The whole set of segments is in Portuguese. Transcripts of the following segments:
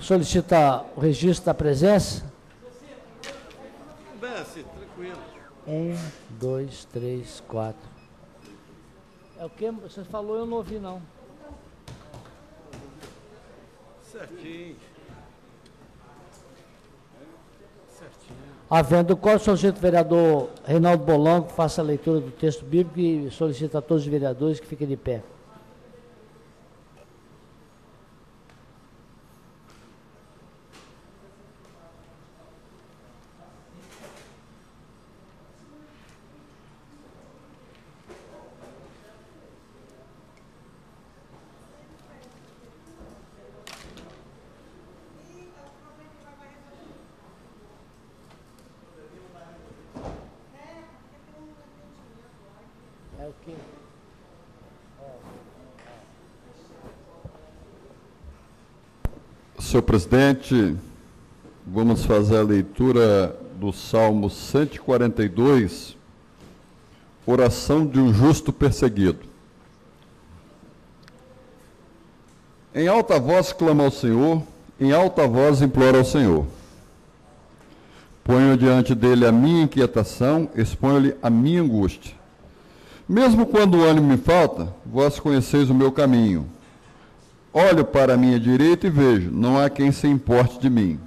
solicita o registro da presença. Desce, tranquilo. 1, 2, 3, 4. É o que você falou, eu não ouvi, não. Certinho. Certinho. Havendo qual, solicito o vereador Reinaldo Bolongo faça a leitura do texto bíblico e solicita a todos os vereadores que fiquem de pé. É o quê? Senhor presidente, vamos fazer a leitura do Salmo 142, oração de um justo perseguido. Em alta voz clama ao Senhor, em alta voz implora ao Senhor. Ponho diante dele a minha inquietação, exponho-lhe a minha angústia. Mesmo quando o ânimo me falta, vós conheceis o meu caminho. Olho para a minha direita e vejo, não há quem se importe de mim.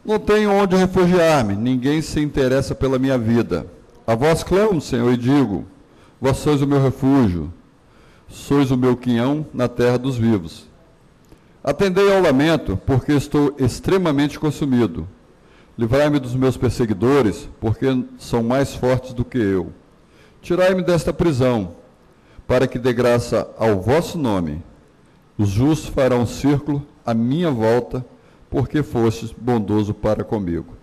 Não tenho onde refugiar-me, ninguém se interessa pela minha vida. A vós clamo, Senhor, e digo, vós sois o meu refúgio, sois o meu quinhão na terra dos vivos. Atendei ao lamento, porque estou extremamente consumido. Livrai-me dos meus perseguidores, porque são mais fortes do que eu. Tirai-me desta prisão, para que dê graça ao vosso nome. Os justos farão um círculo à minha volta, porque fostes bondoso para comigo.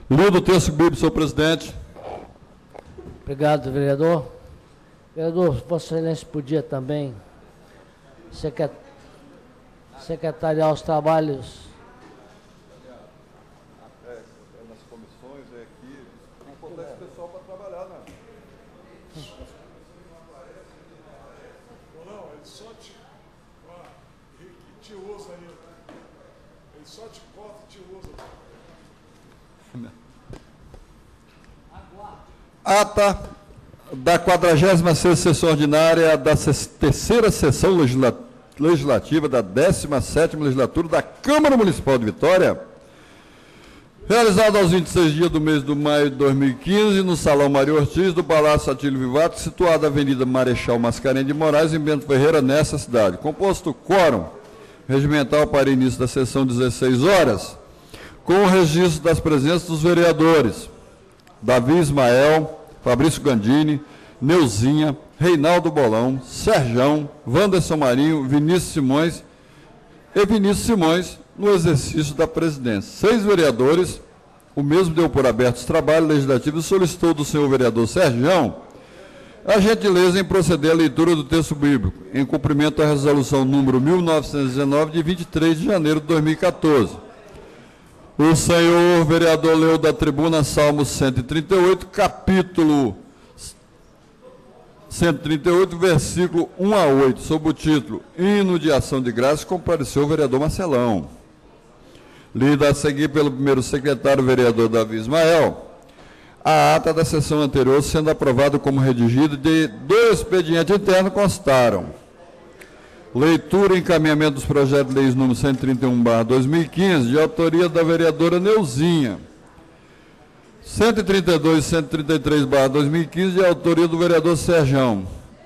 Lido o texto bíblico, senhor presidente. Obrigado, vereador. Vereador, Vossa Excelência podia também secretariar os trabalhos. Nas comissões, aqui, não acontece pessoal para trabalhar, né? Não, ele só te usa aí. Ele só te corta e te usa. Ata da 46ª sessão ordinária da terceira sessão legislativa da 17ª legislatura da Câmara Municipal de Vitória, realizada aos 26 dias do mês de maio de 2015, no Salão Mário Ortiz, do Palácio Atílio Vivato, situado na Avenida Marechal Mascarenhas de Moraes, em Bento Ferreira, nessa cidade. Composto quórum regimental para início da sessão 16 horas, com o registro das presenças dos vereadores Davi Ismael, Fabrício Gandini, Neuzinha, Reinaldo Bolão, Serjão, Wanderson Marinho, Vinícius Simões e Vinícius Simões, no exercício da presidência. 6 vereadores, o mesmo deu por aberto os trabalhos legislativos e solicitou do senhor vereador Serjão a gentileza em proceder à leitura do texto bíblico, em cumprimento à resolução número 1919, de 23 de janeiro de 2014. O senhor vereador leu da tribuna Salmo 138, capítulo 138, versículo 1 a 8, sob o título Hino de Ação de Graças, compareceu o vereador Marcelão. Lida a seguir pelo primeiro secretário, vereador Davi Ismael, a ata da sessão anterior sendo aprovada como redigida de do expediente interno constaram: leitura e encaminhamento dos projetos de leis número 131/2015, de autoria da vereadora Neuzinha. 132 e 133/2015, de autoria do vereador Serjão.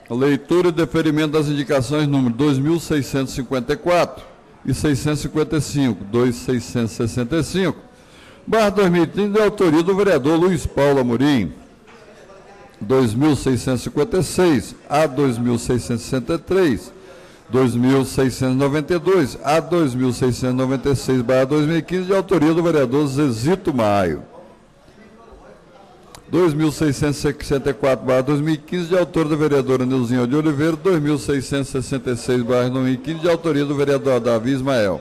Leitura e deferimento das indicações número 2654 e 655, 2665, /2015, de autoria do vereador Luiz Paulo Amorim. 2656 a 2663, 2692 a 2696/2015, de autoria do vereador Zezito Maio. 2664/2015, de autoria da vereadora Neuzinha de Oliveira. 2666/2015, de autoria do vereador Davi Ismael.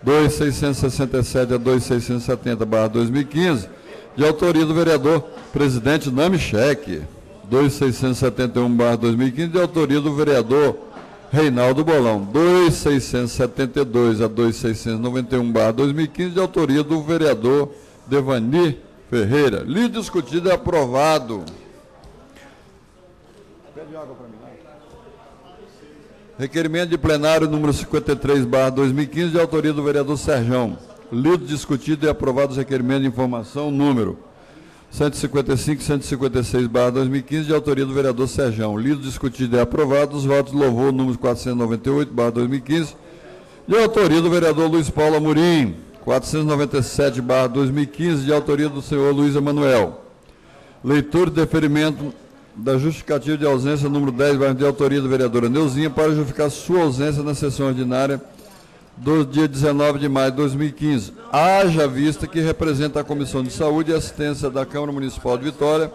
2667 a 2670/2015, de autoria do vereador presidente Namichek. 2671/2015, de autoria do vereador Reinaldo Bolão, 2672 a 2691/2015, de autoria do vereador Devani Ferreira. Lido, discutido e aprovado. Pede água para mim. Requerimento de plenário número 53/2015, de autoria do vereador Serjão. Lido, discutido e aprovado os requerimentos de informação número 155 e 156/2015, de autoria do vereador Serjão. Lido, discutido e aprovado os votos de louvor número 498/2015, de autoria do vereador Luiz Paulo Amorim. 497/2015, de autoria do senhor Luiz Emanuel. Leitura e deferimento da justificativa de ausência número 10, de autoria do vereador Neuzinha, para justificar sua ausência na sessão ordinária do dia 19 de maio de 2015. Haja vista que representa a Comissão de Saúde e Assistência da Câmara Municipal de Vitória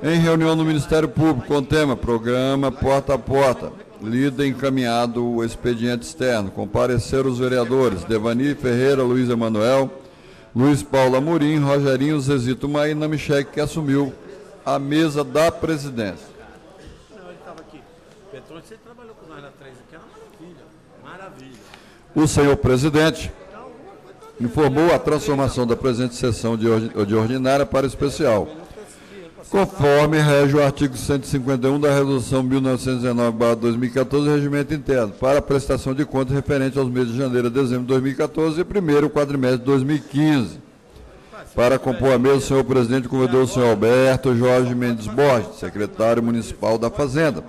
em reunião no Ministério Público com tema Programa Porta a Porta. Lido e encaminhado o expediente externo. Compareceram os vereadores Devani Ferreira, Luiz Emanuel, Luiz Paulo Amorim, Rogerinho Zezito Maí, Namichek, que assumiu a mesa da presidência. Não, ele estava aqui. Petrônio, você trabalhou com nós na 3 aqui, é uma maravilha. Maravilha. O senhor presidente informou a transformação da presente sessão de ordinária para especial, conforme rege o artigo 151 da Resolução 1919/2014, Regimento Interno, para a prestação de contas referente aos meses de janeiro a dezembro de 2014 e primeiro quadrimestre de 2015. Para compor a mesa, o senhor presidente convidou o senhor Alberto Jorge Mendes Borges, secretário municipal da Fazenda.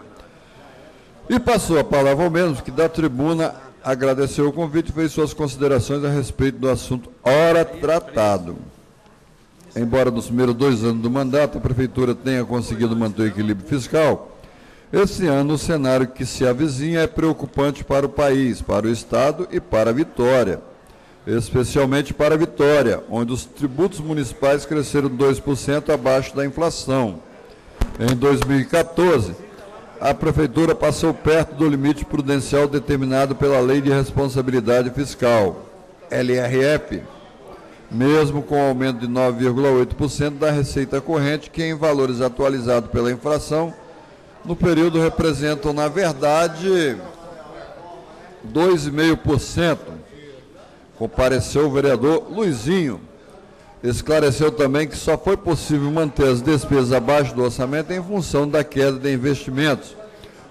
E passou a palavra ao mesmo, que da tribuna agradeceu o convite e fez suas considerações a respeito do assunto ora tratado. Embora nos primeiros 2 anos do mandato a Prefeitura tenha conseguido manter o equilíbrio fiscal, esse ano o cenário que se avizinha é preocupante para o país, para o Estado e para a Vitória. Especialmente para a Vitória, onde os tributos municipais cresceram 2% abaixo da inflação. Em 2014, a Prefeitura passou perto do limite prudencial determinado pela Lei de Responsabilidade Fiscal, LRF, mesmo com o aumento de 9,8% da receita corrente, que em valores atualizados pela inflação, no período representam, na verdade, 2,5%. Compareceu o vereador Luizinho. Esclareceu também que só foi possível manter as despesas abaixo do orçamento em função da queda de investimentos,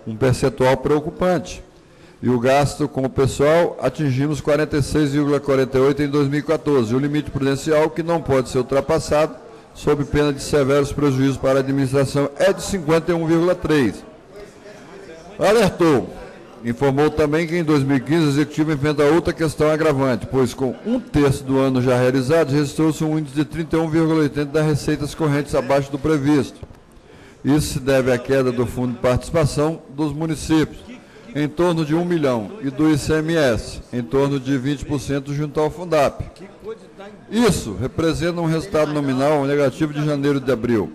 um percentual preocupante. E o gasto com o pessoal atingimos 46,48 em 2014, o limite prudencial que não pode ser ultrapassado, sob pena de severos prejuízos para a administração, é de 51,3. Alertou. Informou também que em 2015 o Executivo enfrenta outra questão agravante, pois com 1/3 do ano já realizado, registrou-se um índice de 31,80 das receitas correntes abaixo do previsto. Isso se deve à queda do Fundo de Participação dos municípios, em torno de 1 milhão, e do ICMS, em torno de 20% junto ao Fundap. Isso representa um resultado nominal negativo de janeiro e de abril.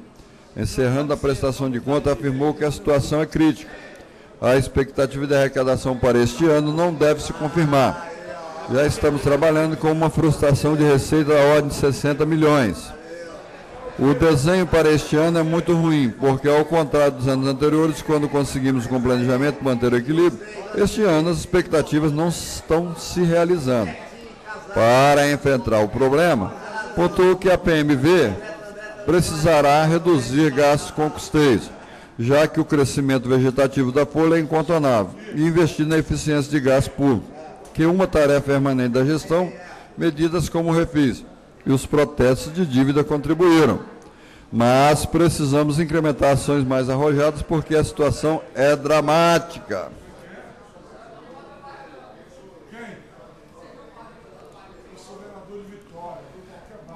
Encerrando a prestação de conta, afirmou que a situação é crítica. A expectativa de arrecadação para este ano não deve se confirmar. Já estamos trabalhando com uma frustração de receita da ordem de 60 milhões. O desenho para este ano é muito ruim, porque ao contrário dos anos anteriores, quando conseguimos com planejamento manter o equilíbrio, este ano as expectativas não estão se realizando. Para enfrentar o problema, pontuou que a PMV precisará reduzir gastos com custeios, já que o crescimento vegetativo da folha é incontornável, e investir na eficiência de gasto público, que é uma tarefa permanente da gestão, medidas como o refis e os protestos de dívida contribuíram. Mas precisamos incrementar ações mais arrojadas, porque a situação é dramática.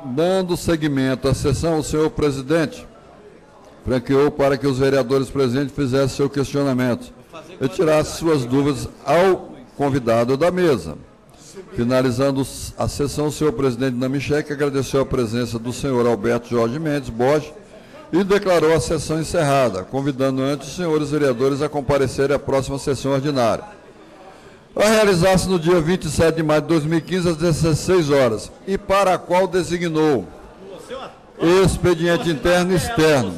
Dando seguimento à sessão, o senhor presidente franqueou para que os vereadores presentes fizessem seu questionamento e tirassem suas dúvidas ao convidado da mesa. Finalizando a sessão, o senhor presidente Namichek agradeceu a presença do senhor Alberto Jorge Mendes Borges e declarou a sessão encerrada, convidando antes os senhores vereadores a comparecerem à próxima sessão ordinária, a realizar-se no dia 27 de maio de 2015, às 16 horas, e para a qual designou expediente interno e externo,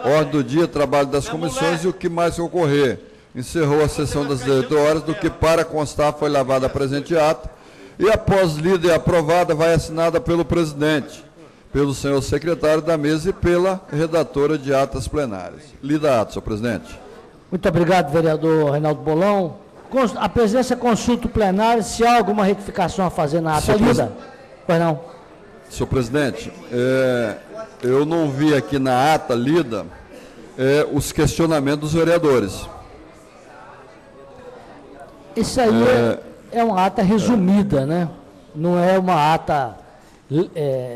ordem do dia, trabalho das comissões e o que mais ocorrer, encerrou a sessão das 18 horas, do que para constar foi lavada a presente ata e, após lida e aprovada, vai assinada pelo presidente, pelo senhor secretário da mesa e pela redatora de atas plenárias. Lida a ata, senhor presidente. Muito obrigado, vereador Reinaldo Bolão. A presidência consulta o plenário se há alguma retificação a fazer na ata. Lida. Pois não. Senhor presidente, eu não vi aqui na ata lida os questionamentos dos vereadores. Isso aí é uma ata resumida, né? Não é uma ata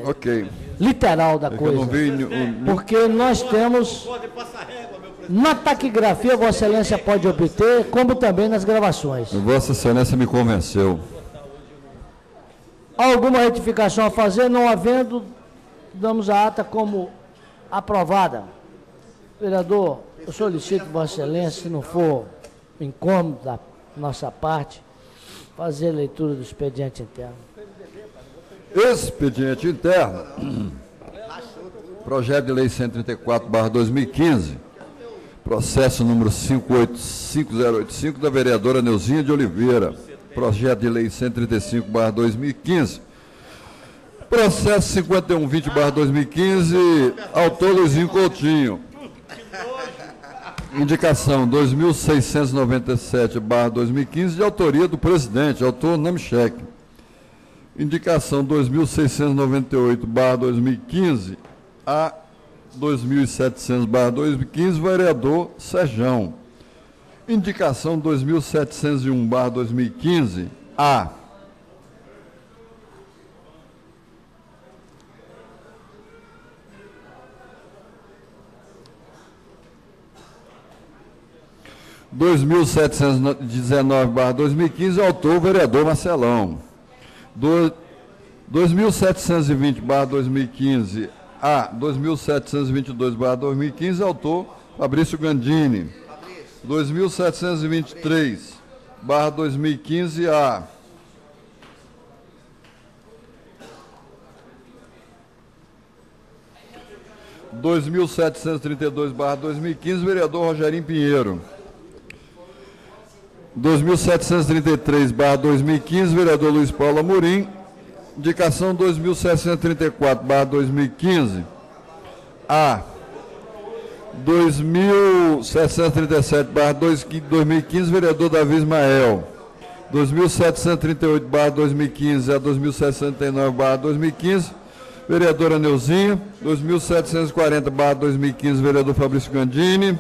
Ok. literal da coisa. Eu não vi Porque nós temos, na taquigrafia, Vossa Excelência pode obter, como também nas gravações. Vossa Excelência me convenceu. Há alguma retificação a fazer? Não havendo, damos a ata como aprovada. Vereador, eu solicito Vossa Excelência, se não for incômodo da nossa parte, fazer a leitura do expediente interno. Expediente interno. Projeto de Lei 134/2015. Processo número 585085 da vereadora Neuzinha de Oliveira. Projeto de Lei 135/2015. Processo 5120/2015. Autor Luizinho Coutinho. Indicação 2697/2015, de autoria do presidente, autor Namchek. Indicação 2698/2015 a 2700/2015, vereador Serjão. Indicação 2701/2015 a 2719/2015, autor vereador Marcelão. 2720/2015 a 2722/2015, autor Fabrício Gandini. 2723/2015 a 2732/2015, vereador Rogerinho Pinheiro. 2733/2015, vereador Luiz Paulo Amorim. Indicação 2734/2015 a 2737/2015, vereador Davi Ismael. 2738/2015 a 2769/2015, vereadora Neuzinha. 2740/2015, vereador Fabrício Gandini.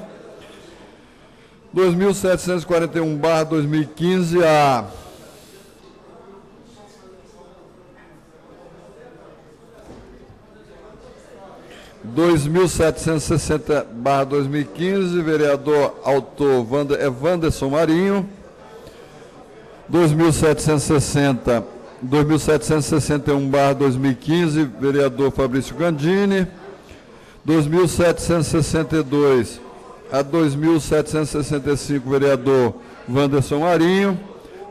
2741/2015 a 2760/2015, vereador autor Wanderson Marinho. 2761/2015, vereador Fabrício Gandini. 2762 a 2765, vereador Wanderson Marinho.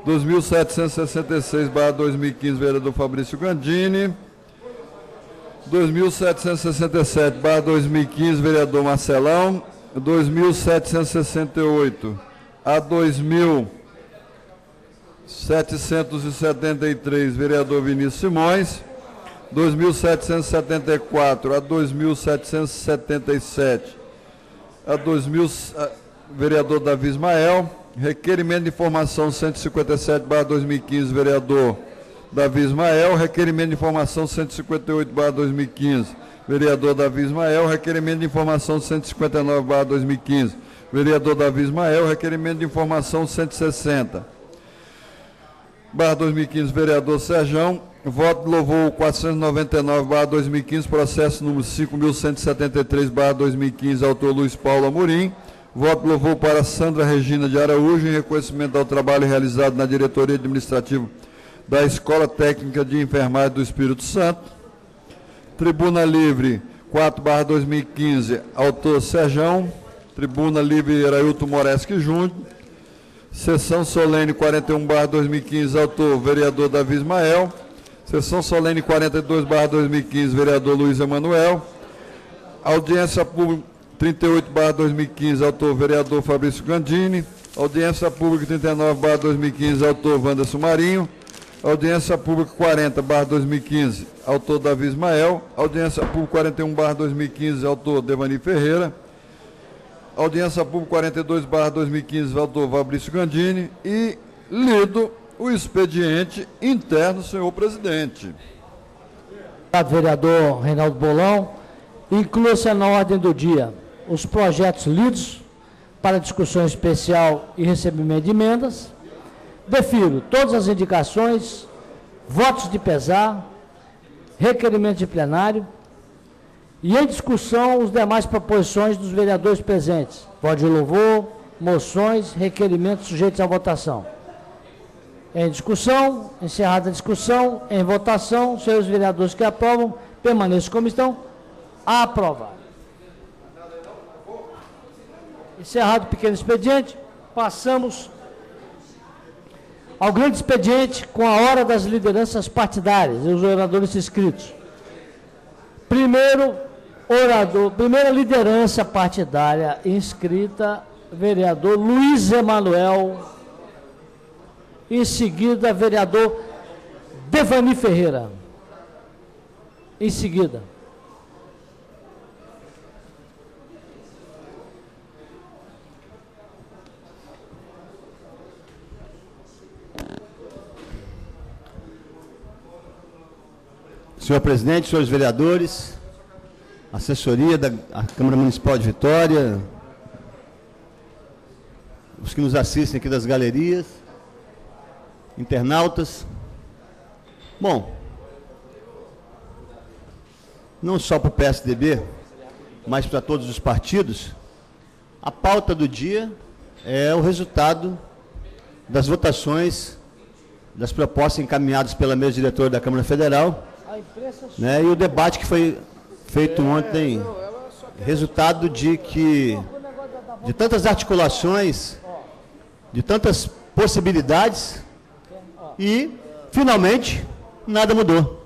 2766/2015, vereador Fabrício Gandini. 2767/2015, vereador Marcelão. 2768 a 2773, vereador Vinícius Simões. 2774 a 2777, vereador Davi Ismael. Requerimento de informação 157/2015, vereador Davi Ismael. Requerimento de informação 158/2015, vereador Davi Ismael. Requerimento de informação 159/2015, vereador Davi Ismael. Requerimento de informação 160/2015, vereador Serjão. Voto de louvor 499/2015, processo número 5.173/2015, autor Luiz Paulo Amorim. Voto de louvor para Sandra Regina de Araújo, em reconhecimento ao trabalho realizado na diretoria administrativa da Escola Técnica de Enfermagem do Espírito Santo. Tribuna Livre 4/2015, autor Serjão. Tribuna Livre Erailton Moreschi Júnior. Sessão solene 41/2015, autor vereador Davi Ismael. Sessão solene 42/2015, vereador Luiz Emanuel. Audiência pública 38/2015, autor vereador Fabrício Gandini. Audiência pública 39/2015, autor Wanderson Marinho. Audiência pública 40/2015, autor Davi Ismael. Audiência pública 41/2015, autor Devani Ferreira. Audiência pública 42/2015, autor Fabrício Gandini. E lido o expediente interno, senhor presidente. Vereador Reinaldo Bolão, inclua-se na ordem do dia os projetos lidos para discussão especial e recebimento de emendas. Defiro todas as indicações, votos de pesar, requerimento de plenário e em discussão os demais proposições dos vereadores presentes. Voto de louvor, moções, requerimentos sujeitos à votação. Em discussão, encerrada a discussão, em votação, senhores vereadores que aprovam, permaneçam como estão, aprovado. Encerrado o pequeno expediente, passamos ao grande expediente com a hora das lideranças partidárias e os oradores inscritos. Primeiro orador, primeira liderança partidária inscrita, vereador Luiz Emanuel. Em seguida, vereador Devani Ferreira. Em seguida. Senhor presidente, senhores vereadores, assessoria da Câmara Municipal de Vitória, os que nos assistem aqui das galerias, internautas. Bom, não só para o PSDB, mas para todos os partidos, a pauta do dia é o resultado das votações das propostas encaminhadas pela mesa diretora da Câmara Federal, né, e o debate que foi feito ontem, resultado de tantas articulações, de tantas possibilidades, e, finalmente, nada mudou.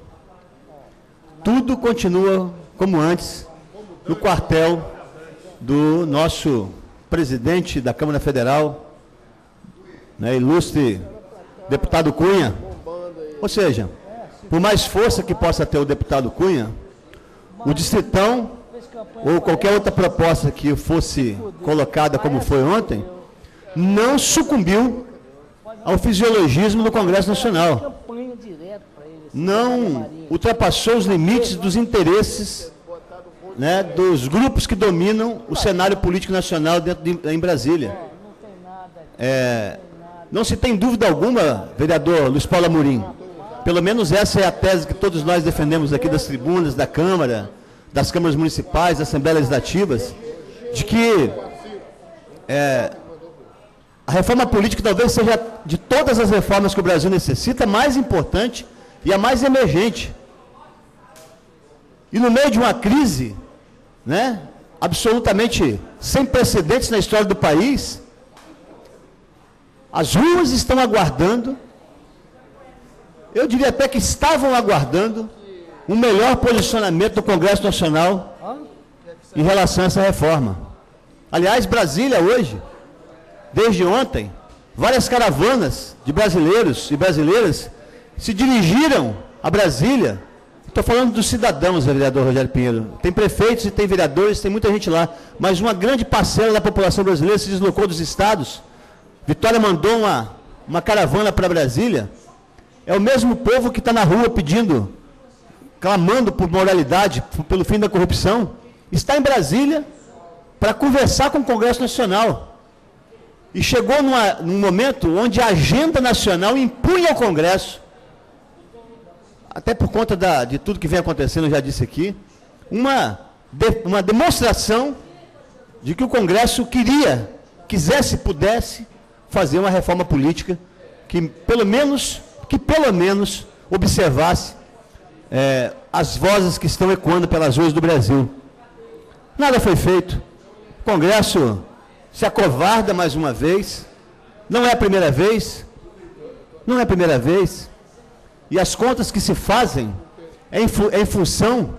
Tudo continua como antes, no quartel do nosso presidente da Câmara Federal, né, ilustre deputado Cunha. Ou seja, por mais força que possa ter o deputado Cunha, o distritão ou qualquer outra proposta que fosse colocada como foi ontem, não sucumbiu ao fisiologismo do Congresso Nacional. Não ultrapassou os limites dos interesses, né, dos grupos que dominam o cenário político nacional em Brasília. Não se tem dúvida alguma, vereador Luiz Paulo Amorim, pelo menos essa é a tese que todos nós defendemos aqui das tribunas, da Câmara, das câmaras municipais, das assembleias legislativas, de que a reforma política talvez seja, de todas as reformas que o Brasil necessita, a mais importante e a mais emergente. E no meio de uma crise, né, absolutamente sem precedentes na história do país, as ruas estão aguardando, eu diria até que estavam aguardando, um melhor posicionamento do Congresso Nacional em relação a essa reforma. Aliás, Brasília hoje, desde ontem, várias caravanas de brasileiros e brasileiras se dirigiram a Brasília. Estou falando dos cidadãos, vereador Rogério Pinheiro. Tem prefeitos e tem vereadores, tem muita gente lá, mas uma grande parcela da população brasileira se deslocou dos estados. Vitória mandou uma caravana para Brasília. É o mesmo povo que está na rua pedindo, clamando por moralidade, pelo fim da corrupção, está em Brasília para conversar com o Congresso Nacional. E chegou num momento onde a agenda nacional impunha ao Congresso, até por conta de tudo que vem acontecendo, eu já disse aqui, uma demonstração de que o Congresso quisesse, pudesse fazer uma reforma política que pelo menos observasse as vozes que estão ecoando pelas ruas do Brasil. Nada foi feito. O Congresso se acovarda mais uma vez. Não é a primeira vez. Não é a primeira vez. E as contas que se fazem é em função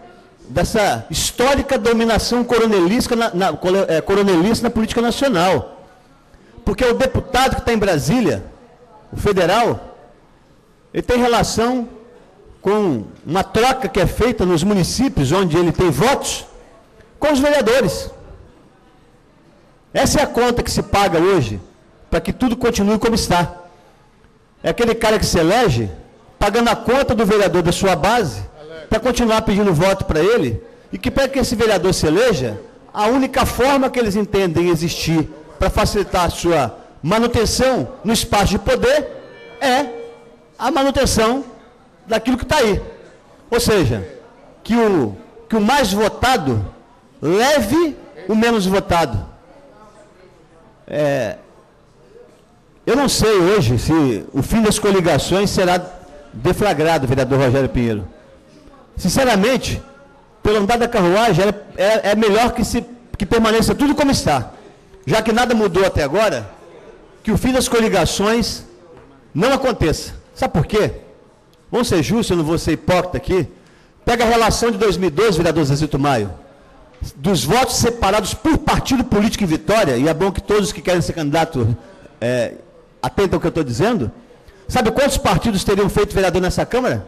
dessa histórica dominação coronelista na política nacional. Porque o deputado que está em Brasília, o federal, ele tem relação com uma troca que é feita nos municípios onde ele tem votos com os vereadores. Essa é a conta que se paga hoje para que tudo continue como está. É aquele cara que se elege pagando a conta do vereador da sua base para continuar pedindo voto para ele e que para que esse vereador se eleja, a única forma que eles entendem existir para facilitar a sua manutenção no espaço de poder é a manutenção daquilo que está aí. Ou seja, que o mais votado leve o menos votado. Eu não sei hoje se o fim das coligações será deflagrado, vereador Rogério Pinheiro. Sinceramente, pelo andar da carruagem, é melhor que permaneça tudo como está. Já que nada mudou até agora, que o fim das coligações não aconteça. Sabe por quê? Vamos ser justos, eu não vou ser hipócrita aqui. Pega a relação de 2012, vereador Zezito Maio, dos votos separados por partido político em Vitória, e é bom que todos que querem ser candidato atentem ao que eu estou dizendo. Sabe quantos partidos teriam feito vereador nessa Câmara?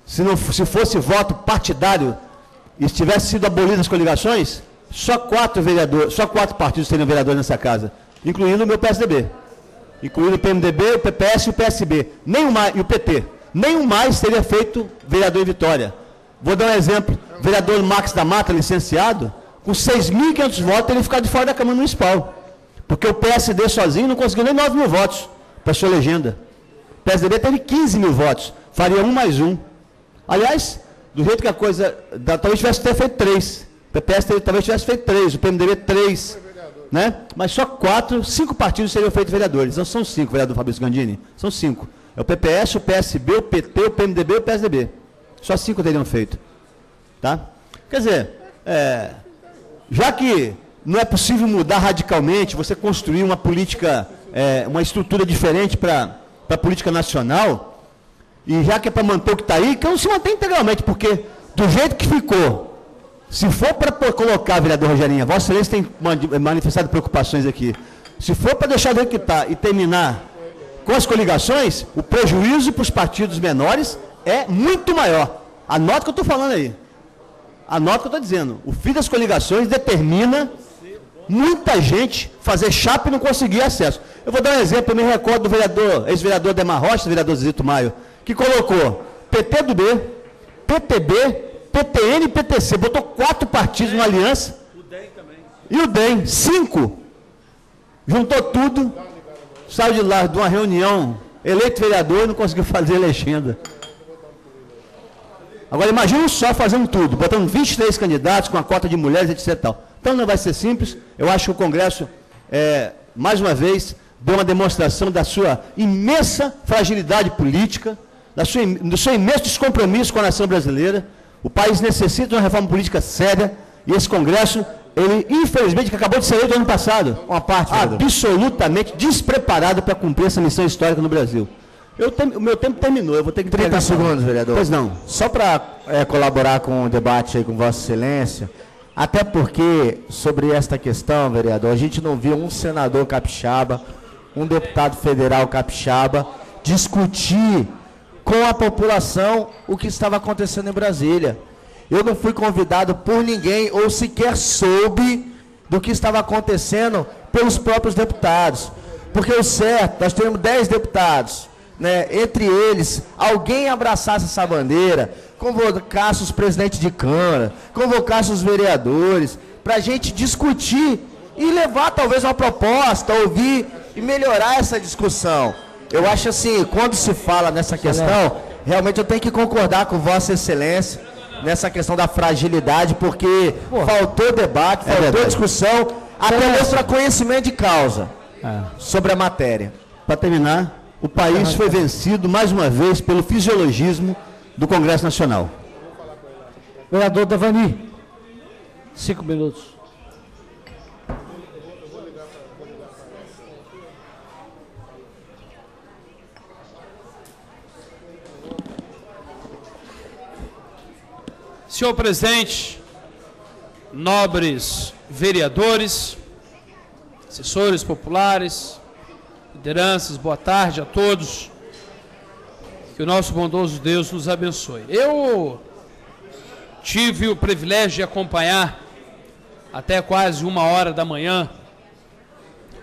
Se fosse voto partidário e tivesse sido abolidas as coligações, só 4 partidos teriam vereador nessa casa, incluindo o meu PSDB, incluindo o PMDB, o PPS e o PSB, e o PT. Nenhum mais teria feito vereador em Vitória. Vou dar um exemplo. O vereador Max da Mata, licenciado, com 6.500 votos, teria ficado de fora da Câmara Municipal. Porque o PSD sozinho não conseguiu nem 9 mil votos para sua legenda. O PSDB teve 15 mil votos. Faria 1 mais 1. Aliás, do jeito que a coisa... talvez tivesse feito 3. O PPS talvez tivesse feito 3. O PMDB 3. Né? Mas só 5 partidos seriam feitos vereadores. Não são 5, vereador Fabrício Gandini. São 5. É o PPS, o PSB, o PT, o PMDB e o PSDB. Só 5 teriam feito. Tá? Quer dizer, já que não é possível mudar radicalmente, você construir uma política, uma estrutura diferente para a política nacional, e já que é para manter o que está aí, que não se mantém integralmente, porque do jeito que ficou, se for para colocar, vereador Rogerinha, Vossa Excelência tem manifestado preocupações aqui, se for para deixar do jeito que está e terminar com as coligações, o prejuízo para os partidos menores é muito maior. Anota o que eu estou falando aí. Anota o que eu estou dizendo. O fim das coligações determina muita gente fazer chapa e não conseguir acesso. Eu vou dar um exemplo, eu me recordo do ex-vereador Demar Rocha, vereador Zezito Maio, que colocou PT do B, PTB, PTN e PTC, botou 4 partidos numa aliança. O DEM também. E o DEM, 5. Juntou tudo, saiu de lá de uma reunião, eleito vereador e não conseguiu fazer legenda. Agora imagina só fazendo tudo, botando 23 candidatos com a cota de mulheres, etc. Tal. Então não vai ser simples. Eu acho que o Congresso, mais uma vez, deu uma demonstração da sua imensa fragilidade política, do seu imenso descompromisso com a nação brasileira. O país necessita de uma reforma política séria e esse Congresso, ele, infelizmente, que acabou de ser eleito ano passado, absolutamente despreparado para cumprir essa missão histórica no Brasil. O meu tempo terminou, eu vou ter que... 30 segundos, vereador. Pois não. Só para colaborar com o debate aí com Vossa Excelência, até porque, sobre esta questão, vereador, a gente não viu um senador capixaba, um deputado federal capixaba, discutir com a população o que estava acontecendo em Brasília. Eu não fui convidado por ninguém, ou sequer soube do que estava acontecendo pelos próprios deputados. Porque o certo, nós temos 10 deputados, né, entre eles, alguém abraçasse essa bandeira, convocasse os presidentes de Câmara, convocasse os vereadores, para a gente discutir e levar talvez uma proposta, ouvir e melhorar essa discussão. Eu acho assim, quando se fala nessa questão, realmente eu tenho que concordar com Vossa Excelência nessa questão da fragilidade, porque faltou debate, faltou discussão, até mesmo para conhecimento de causa sobre a matéria. Para terminar, o país foi vencido, mais uma vez, pelo fisiologismo do Congresso Nacional. Vereador Devani, 5 minutos. Senhor presidente, nobres vereadores, assessores populares, lideranças, boa tarde a todos. Que o nosso bondoso Deus nos abençoe. Eu tive o privilégio de acompanhar até quase 1h da manhã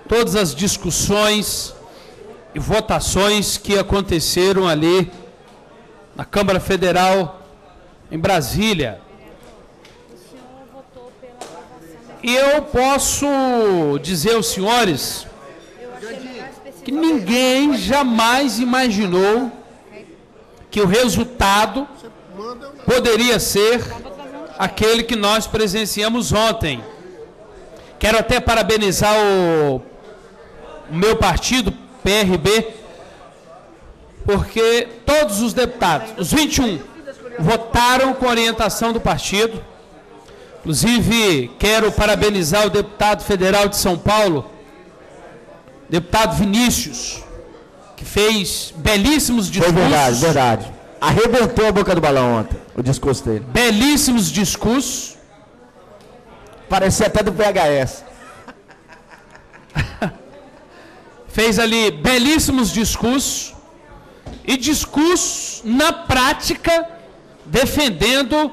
todas as discussões e votações que aconteceram ali na Câmara Federal em Brasília. E eu posso dizer aos senhores que ninguém jamais imaginou que o resultado poderia ser aquele que nós presenciamos ontem. Quero até parabenizar o meu partido, PRB, porque todos os deputados, os 21, votaram com orientação do partido. Inclusive, quero parabenizar o deputado federal de São Paulo, deputado Vinícius, que fez belíssimos discursos. Foi verdade, verdade. Arrebentou a boca do balão ontem, o discurso dele. Belíssimos discursos. Parecia até do VHS. Fez ali belíssimos discursos. E discursos, na prática, defendendo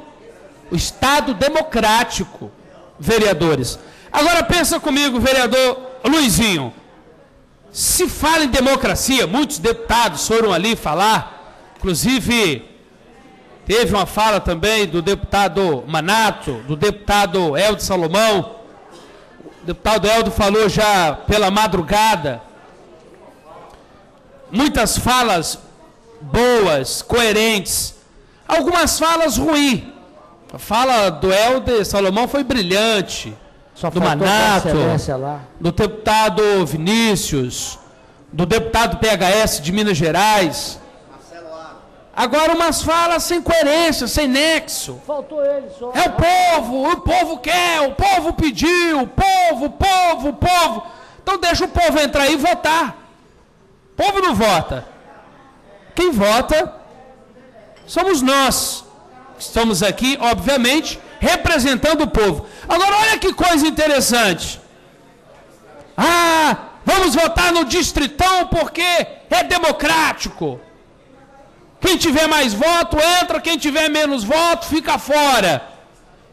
o Estado democrático, vereadores. Agora pensa comigo, vereador Luizinho. Se fala em democracia, muitos deputados foram ali falar, inclusive teve uma fala também do deputado Manato, do deputado Eldo Salomão. O deputado Eldo falou já pela madrugada. Muitas falas boas, coerentes, algumas falas ruins. A fala do Eldo Salomão foi brilhante. Só do faltou Manato, excelência lá. do deputado Vinícius, do deputado PHS de Minas Gerais. Agora umas falas sem coerência, sem nexo. Faltou ele só. É o povo quer, o povo pediu, o povo. Então deixa o povo entrar aí e votar. O povo não vota. Quem vota somos nós. Estamos aqui, obviamente, representando o povo. Agora, olha que coisa interessante. Vamos votar no distritão porque é democrático. Quem tiver mais voto, entra. Quem tiver menos voto, fica fora.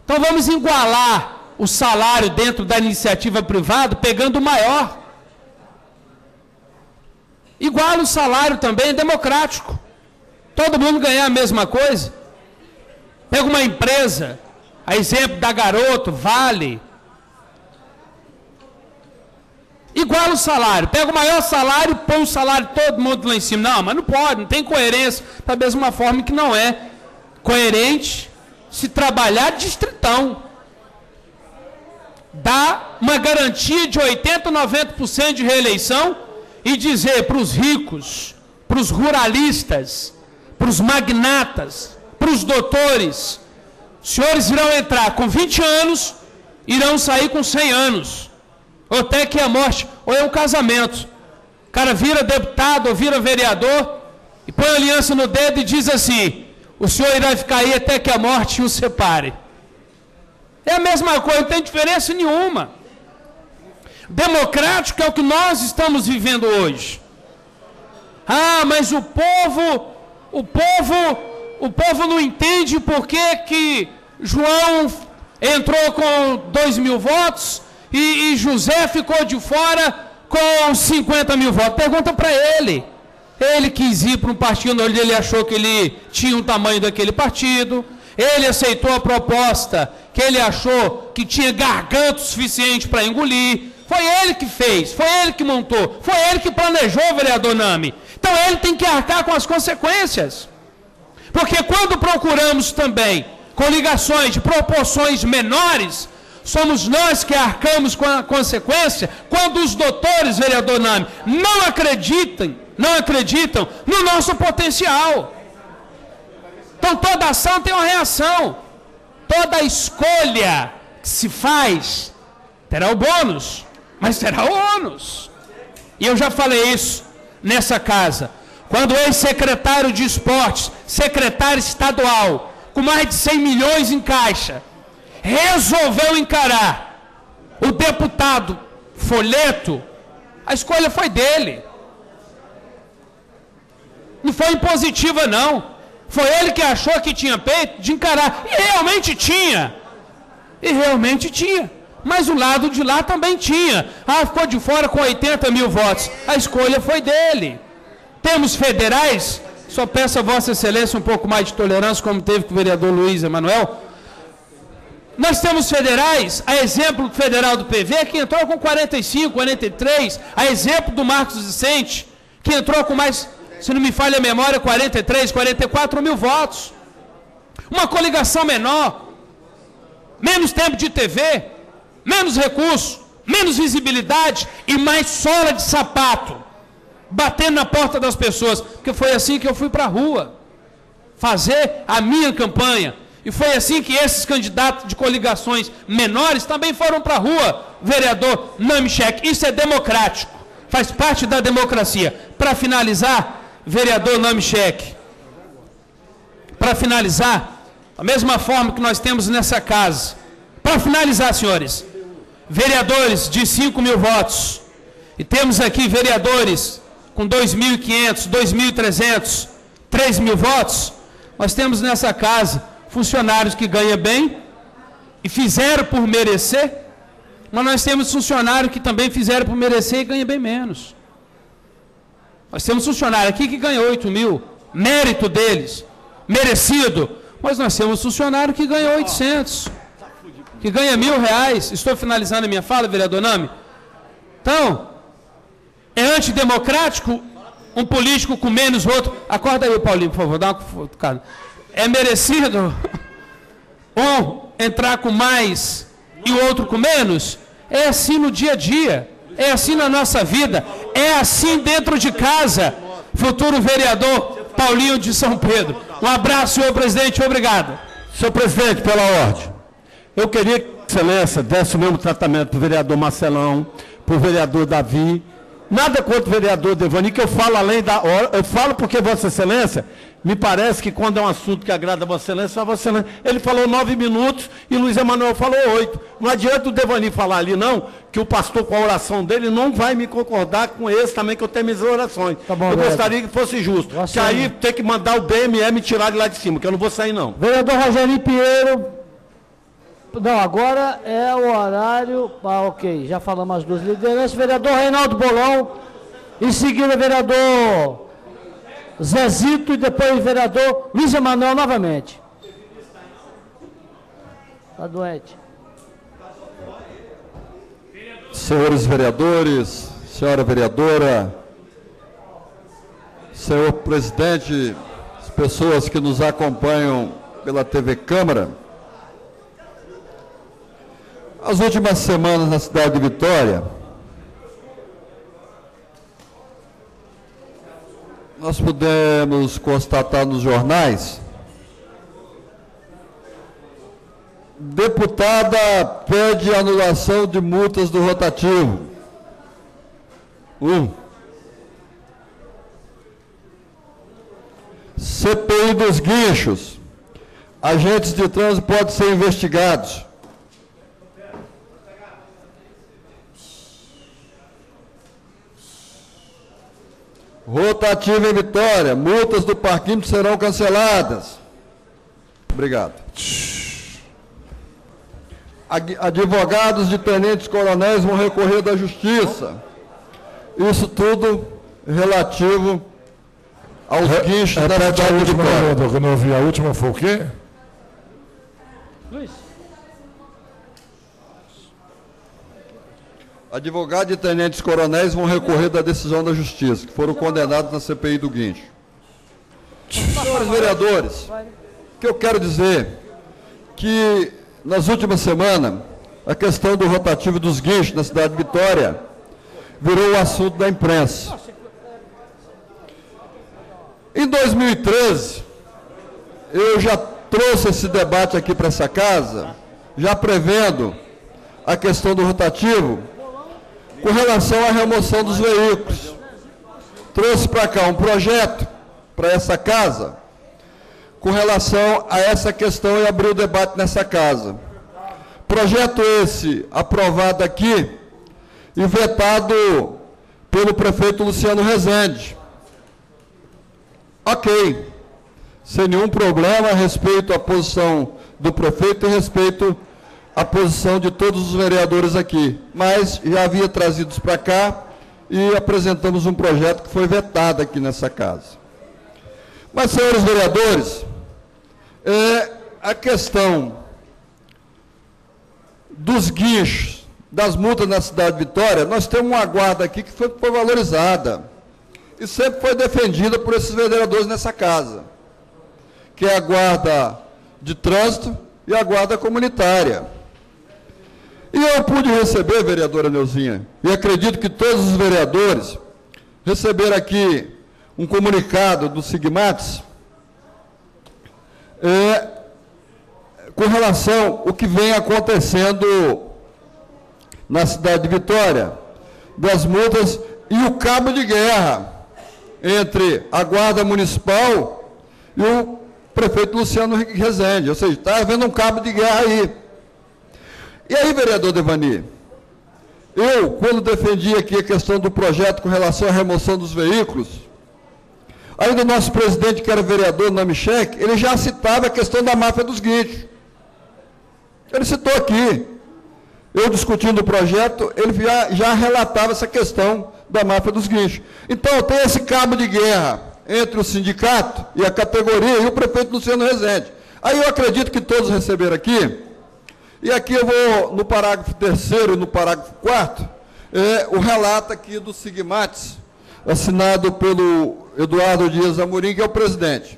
Então, vamos igualar o salário dentro da iniciativa privada, pegando o maior. Iguala o salário também, é democrático. Todo mundo ganhar a mesma coisa. Pega uma empresa, a exemplo da Garoto, Vale. Iguala o salário. Pega o maior salário e põe o salário todo mundo lá em cima. Não, mas não pode, não tem coerência. Da mesma forma que não é coerente se trabalhar distritão. Dá uma garantia de 80%, 90% de reeleição e dizer para os ricos, para os ruralistas, para os magnatas, para os doutores, os senhores irão entrar com 20 anos, irão sair com 100 anos, ou até que a morte, ou é um casamento. O cara vira deputado ou vira vereador, e põe a aliança no dedo e diz assim, o senhor irá ficar aí até que a morte o separe. É a mesma coisa, não tem diferença nenhuma. Democrático é o que nós estamos vivendo hoje. Mas o povo não entende por que João entrou com 2.000 votos e José ficou de fora com 50.000 votos. Pergunta para ele. Ele quis ir para um partido onde ele achou que ele tinha o tamanho daquele partido. Ele aceitou a proposta que ele achou que tinha garganta suficiente para engolir. Foi ele que fez, foi ele que montou, foi ele que planejou, vereador Nami. Então ele tem que arcar com as consequências. Porque quando procuramos também coligações de proporções menores, somos nós que arcamos com a consequência quando os doutores, vereador Nami, não acreditam no nosso potencial. Então toda ação tem uma reação. Toda escolha que se faz terá o bônus, mas terá o ônus. E eu já falei isso nessa casa. Quando o ex-secretário de esportes, secretário estadual, com mais de 100 milhões em caixa, resolveu encarar o deputado folheto, a escolha foi dele. Não foi impositiva, não. Foi ele que achou que tinha peito de encarar. E realmente tinha. E realmente tinha. Mas o lado de lá também tinha. Ah, ficou de fora com 80 mil votos. A escolha foi dele. Temos federais, só peço a Vossa Excelência um pouco mais de tolerância, como teve com o vereador Luiz Emanuel. Nós temos federais, a exemplo do federal do PV, que entrou com 45, 43, a exemplo do Marcos Vicente, que entrou com mais, se não me falha a memória, 43, 44 mil votos. Uma coligação menor, menos tempo de TV, menos recurso, menos visibilidade e mais sola de sapato, batendo na porta das pessoas, porque foi assim que eu fui para a rua, fazer a minha campanha. E foi assim que esses candidatos de coligações menores também foram para a rua, vereador Namechek. Isso é democrático, faz parte da democracia. Para finalizar, vereador Namechek, para finalizar, da mesma forma que nós temos nessa casa, para finalizar, senhores, vereadores de 5 mil votos, e temos aqui vereadores com 2.500, 2.300, 3 mil votos, nós temos nessa casa funcionários que ganham bem e fizeram por merecer, mas nós temos funcionários que também fizeram por merecer e ganham bem menos. Nós temos funcionário aqui que ganha 8 mil, mérito deles, merecido, mas nós temos funcionário que ganha 800, que ganha R$1.000. Estou finalizando a minha fala, vereador Nami. Então, é antidemocrático um político com menos voto. Acorda aí, Paulinho, por favor, dá uma cutucada. É merecido um entrar com mais e o outro com menos? É assim no dia a dia, é assim na nossa vida, é assim dentro de casa. Futuro vereador Paulinho de São Pedro. Um abraço, senhor presidente, obrigado. Senhor presidente, pela ordem, eu queria que a excelência desse o mesmo tratamento para o vereador Marcelão, para o vereador Davi. Nada contra o vereador Devani, que eu falo além da hora, eu falo porque Vossa Excelência, me parece que quando é um assunto que agrada a Vossa Excelência, Vossa Excelência, ele falou 9 minutos e Luiz Emanuel falou 8. Não adianta o Devani falar ali, não, que o pastor com a oração dele não vai me concordar com esse também, que eu tenho minhas orações. Tá bom, eu gostaria que fosse justo. Que aí tem que mandar o BME me tirar de lá de cima, que eu não vou sair, não. Vereador Rogério Pinheiro. Não, agora é o horário. Ah, ok, já falamos as duas lideranças. Vereador Reinaldo Bolão, em seguida vereador Zezito e depois vereador Luiz Emanuel novamente. Está doente. Senhores vereadores, senhora vereadora, senhor presidente, as pessoas que nos acompanham pela TV Câmara, as últimas semanas na cidade de Vitória, nós pudemos constatar nos jornais, deputada pede anulação de multas do rotativo. CPI dos guinchos. Agentes de trânsito podem ser investigados. Rotativo em Vitória, multas do parquímetro serão canceladas. Obrigado. Advogados de tenentes coronéis vão recorrer da justiça. Isso tudo relativo aos guinchos da cidade de Vitória. Que eu não ouvi, a última foi o quê? Luiz. Advogados e tenentes coronéis vão recorrer da decisão da justiça, que foram condenados na CPI do guincho. Senhores vereadores, o que eu quero dizer que nas últimas semanas a questão do rotativo dos guinchos na cidade de Vitória virou o assunto da imprensa. Em 2013, eu já trouxe esse debate aqui para essa casa, já prevendo a questão do rotativo com relação à remoção dos veículos. Trouxe para cá um projeto para essa casa com relação a essa questão e abrir o debate nessa casa. Projeto esse aprovado aqui e vetado pelo prefeito Luciano Rezende. Ok, sem nenhum problema a respeito à posição do prefeito e respeito à posição de todos os vereadores aqui. Mas já havia trazidos para cá e apresentamos um projeto que foi vetado aqui nessa casa. Mas, senhores vereadores, a questão dos guinchos, das multas na cidade de Vitória, nós temos uma guarda aqui que foi valorizada e sempre foi defendida por esses vereadores nessa casa, que é a guarda de trânsito e a guarda comunitária. E eu pude receber, vereadora Neuzinha, e acredito que todos os vereadores receberam aqui um comunicado do Sigmates com relação ao que vem acontecendo na cidade de Vitória, das multas e o cabo de guerra entre a Guarda Municipal e o prefeito Luciano Rezende. Ou seja, está havendo um cabo de guerra aí. E aí, vereador Devani, eu, quando defendi aqui a questão do projeto com relação à remoção dos veículos, ainda o nosso presidente, que era vereador, Namichek, ele já citava a questão da máfia dos guinchos. Ele citou aqui. Eu discutindo o projeto, ele já relatava essa questão da máfia dos guinchos. Então, tem esse cabo de guerra entre o sindicato e a categoria e o prefeito Luciano Rezende. Aí eu acredito que todos receberam aqui, e aqui eu vou, no parágrafo 3º e no parágrafo 4º, o relato aqui do Sigmates, assinado pelo Eduardo Dias Amorim, que é o presidente.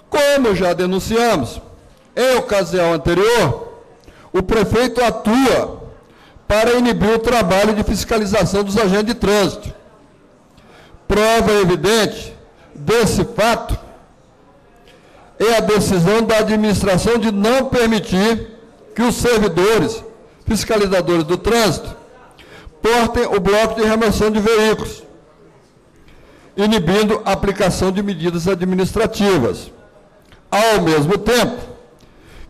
Como já denunciamos, em ocasião anterior, o prefeito atua para inibir o trabalho de fiscalização dos agentes de trânsito. Prova evidente desse fato é a decisão da administração de não permitir que os servidores fiscalizadores do trânsito portem o bloco de remoção de veículos, inibindo a aplicação de medidas administrativas. Ao mesmo tempo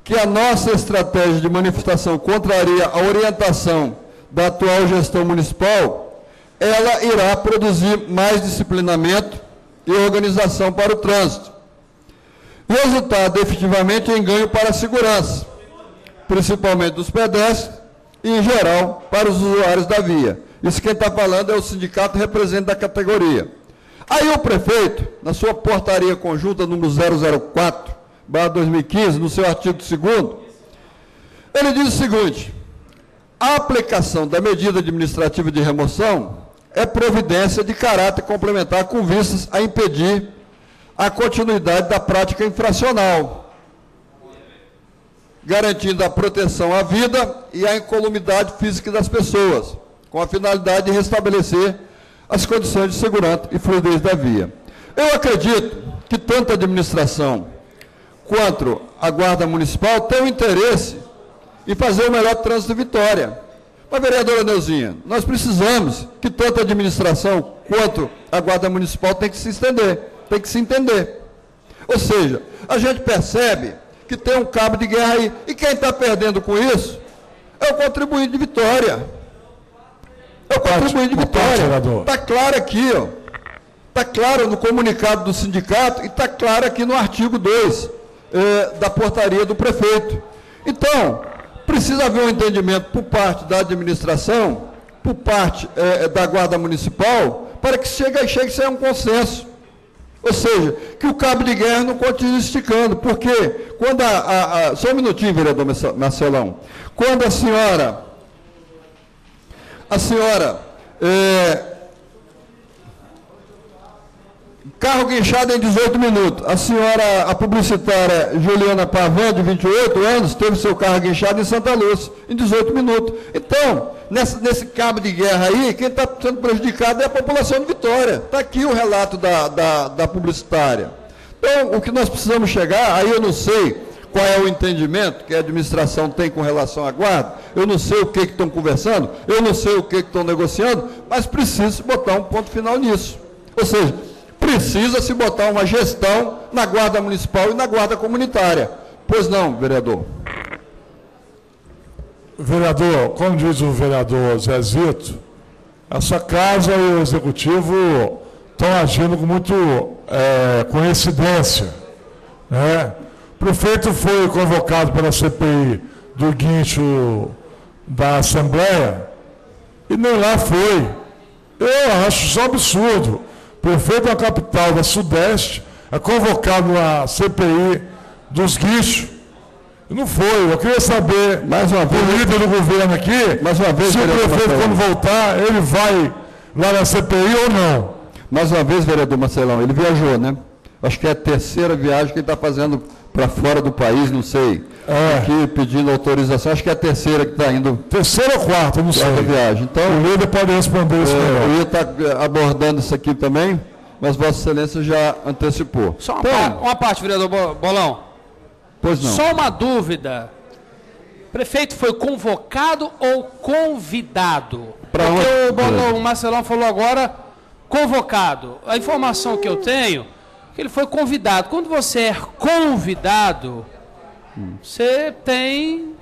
que a nossa estratégia de manifestação contraria a orientação da atual gestão municipal, ela irá produzir mais disciplinamento e organização para o trânsito, resultado efetivamente em ganho para a segurança, principalmente dos pedestres e, em geral, para os usuários da via. Isso quem está falando é o sindicato representante da categoria. Aí o prefeito, na sua portaria conjunta número 004/2015, no seu artigo 2º, ele diz o seguinte: a aplicação da medida administrativa de remoção é providência de caráter complementar com vistas a impedir a continuidade da prática infracional, garantindo a proteção à vida e à incolumidade física das pessoas, com a finalidade de restabelecer as condições de segurança e fluidez da via. Eu acredito que tanto a administração quanto a Guarda Municipal têm o interesse em fazer o melhor trânsito de Vitória. Mas, vereadora Neuzinha, nós precisamos que tanto a administração quanto a Guarda Municipal tem que se entender. Ou seja, a gente percebe que tem um cabo de guerra aí, e quem está perdendo com isso é o contribuinte de Vitória. É o contribuinte de Vitória. Está claro aqui, ó. Está claro no comunicado do sindicato e está claro aqui no artigo 2 da portaria do prefeito. Então, precisa haver um entendimento por parte da administração, por parte da Guarda Municipal, para que chegue a ser um consenso. Ou seja, que o cabo de guerra não continue esticando, porque quando só um minutinho, vereador Marcelão, quando a senhora carro guinchado em 18 minutos, a publicitária Juliana Pavan, de 28 anos, teve seu carro guinchado em Santa Lúcia, em 18 minutos. Então, nesse cabo de guerra aí, quem está sendo prejudicado é a população de Vitória. Está aqui o relato da publicitária. Então, o que nós precisamos chegar, aí eu não sei qual é o entendimento que a administração tem com relação à guarda, eu não sei o que estão conversando, eu não sei o que estão negociando, mas precisa botar um ponto final nisso. Ou seja, precisa-se botar uma gestão na Guarda Municipal e na Guarda Comunitária. Pois não, vereador? Vereador, como diz o vereador Zezito, essa casa e o Executivo estão agindo com muito coincidência, né? O prefeito foi convocado pela CPI do guincho da Assembleia e nem lá foi. Eu acho isso um absurdo. O prefeito da capital da Sudeste é convocado na CPI dos guinchos. E não foi. Eu queria saber, mais uma vez, o líder do governo aqui, mais uma vez, se o prefeito, quando voltar, ele vai lá na CPI ou não. Mais uma vez, vereador Marcelão, ele viajou, né? Acho que é a terceira viagem que ele está fazendo para fora do país, não sei. Aqui pedindo autorização, acho que é a terceira que está indo. Terceira ou quarta, não sei. Viagem. Então, o líder pode responder isso melhor. Eu ia estar abordando isso aqui também, mas Vossa Excelência já antecipou. Só uma parte, vereador Bolão. Pois não. Só uma dúvida. O prefeito foi convocado ou convidado? Porque o Marcelão falou agora convocado. A informação que eu tenho é que ele foi convidado. Quando você é convidado, você tem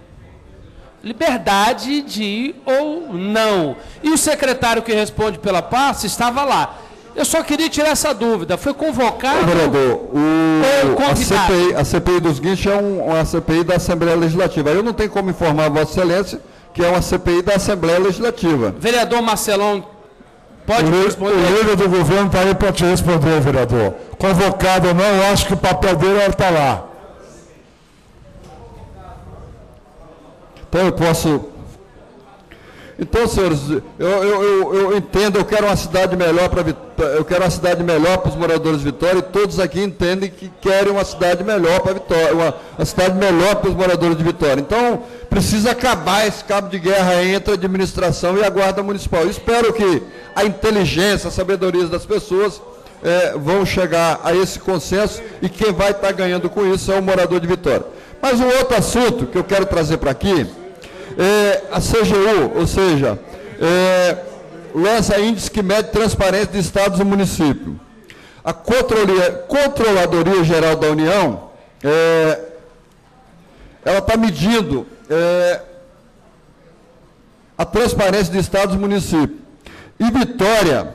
liberdade de ir ou não. E o secretário que responde pela pasta estava lá. Eu só queria tirar essa dúvida. Foi convocado vereador, ou convidado? A CPI dos guinchos é uma CPI da Assembleia Legislativa. Eu não tenho como informar a Vossa Excelência que é uma CPI da Assembleia Legislativa. Vereador Marcelão, pode responder. O líder do governo está aí para te responder, vereador. Convocado ou não, eu acho que o papel dele está lá. Então eu posso... Então, senhores, eu entendo, eu quero uma cidade melhor para os moradores de Vitória, e todos aqui entendem que querem uma cidade melhor para Vitória, uma cidade melhor para os moradores de Vitória. Então, precisa acabar esse cabo de guerra entre a administração e a Guarda Municipal. Eu espero que a inteligência, a sabedoria das pessoas vão chegar a esse consenso, e quem vai estar ganhando com isso é o morador de Vitória. Mas um outro assunto que eu quero trazer para aqui, a CGU, ou seja, lança índice que mede transparência de estados e municípios. A Controladoria Geral da União, ela está medindo a transparência de estados e municípios. E Vitória,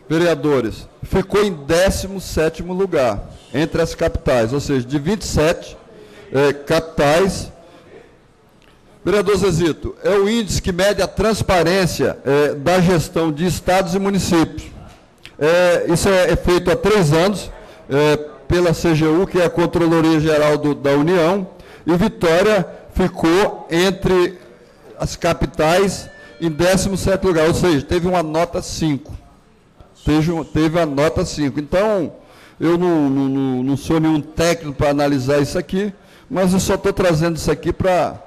vereadores, ficou em 17º lugar entre as capitais, ou seja, de 27 capitais. Vereador Zezito, é o índice que mede a transparência da gestão de estados e municípios. Isso é feito há 3 anos pela CGU, que é a Controladoria Geral da União, e Vitória ficou entre as capitais em 17º lugar, ou seja, teve uma nota 5. Teve a nota 5. Então, eu não sou nenhum técnico para analisar isso aqui, mas eu só estou trazendo isso aqui para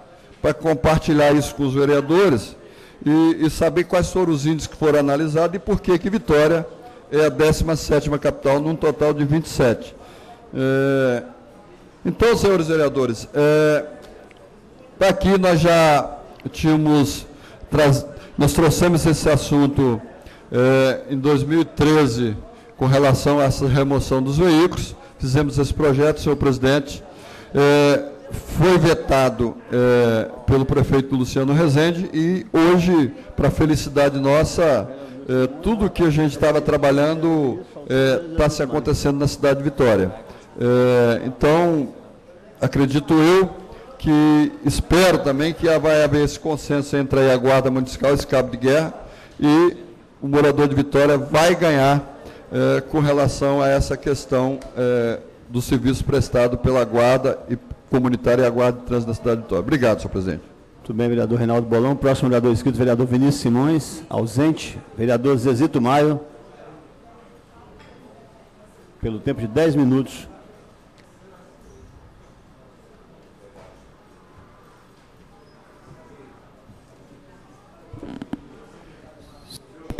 compartilhar isso com os vereadores e saber quais foram os índices que foram analisados e por que Vitória é a 17ª capital, num total de 27. Então, senhores vereadores, aqui nós já nós trouxemos esse assunto em 2013 com relação a essa remoção dos veículos, fizemos esse projeto, senhor presidente, foi vetado pelo prefeito Luciano Rezende e hoje, para felicidade nossa, tudo que a gente estava trabalhando está se acontecendo na cidade de Vitória. Então, acredito eu que espero também que vai haver esse consenso entre a Guarda Municipal e esse cabo de guerra e o morador de Vitória vai ganhar com relação a essa questão do serviço prestado pela Guarda Comunitária e a Guarda de Trânsito da cidade de Vitória. Obrigado, senhor presidente. Muito bem, vereador Reinaldo Bolão. Próximo vereador inscrito, vereador Vinícius Simões, ausente. Vereador Zezito Maio, pelo tempo de 10 minutos.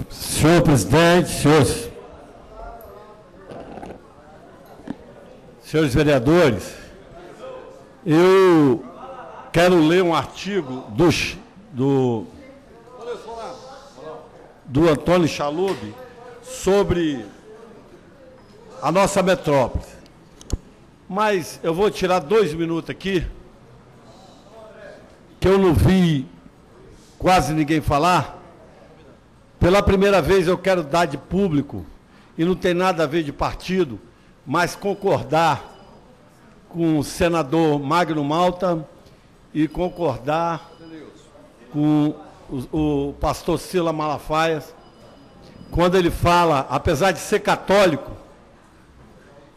Senhor presidente, senhores vereadores, eu quero ler um artigo do Antônio Chalub sobre a nossa metrópole. Mas eu vou tirar 2 minutos aqui, que eu não vi quase ninguém falar, Pela primeira vez eu quero dar de público, e não tem nada a ver de partido, mas concordar com o senador Magno Malta e concordar com o pastor Silas Malafaia, quando ele fala, apesar de ser católico,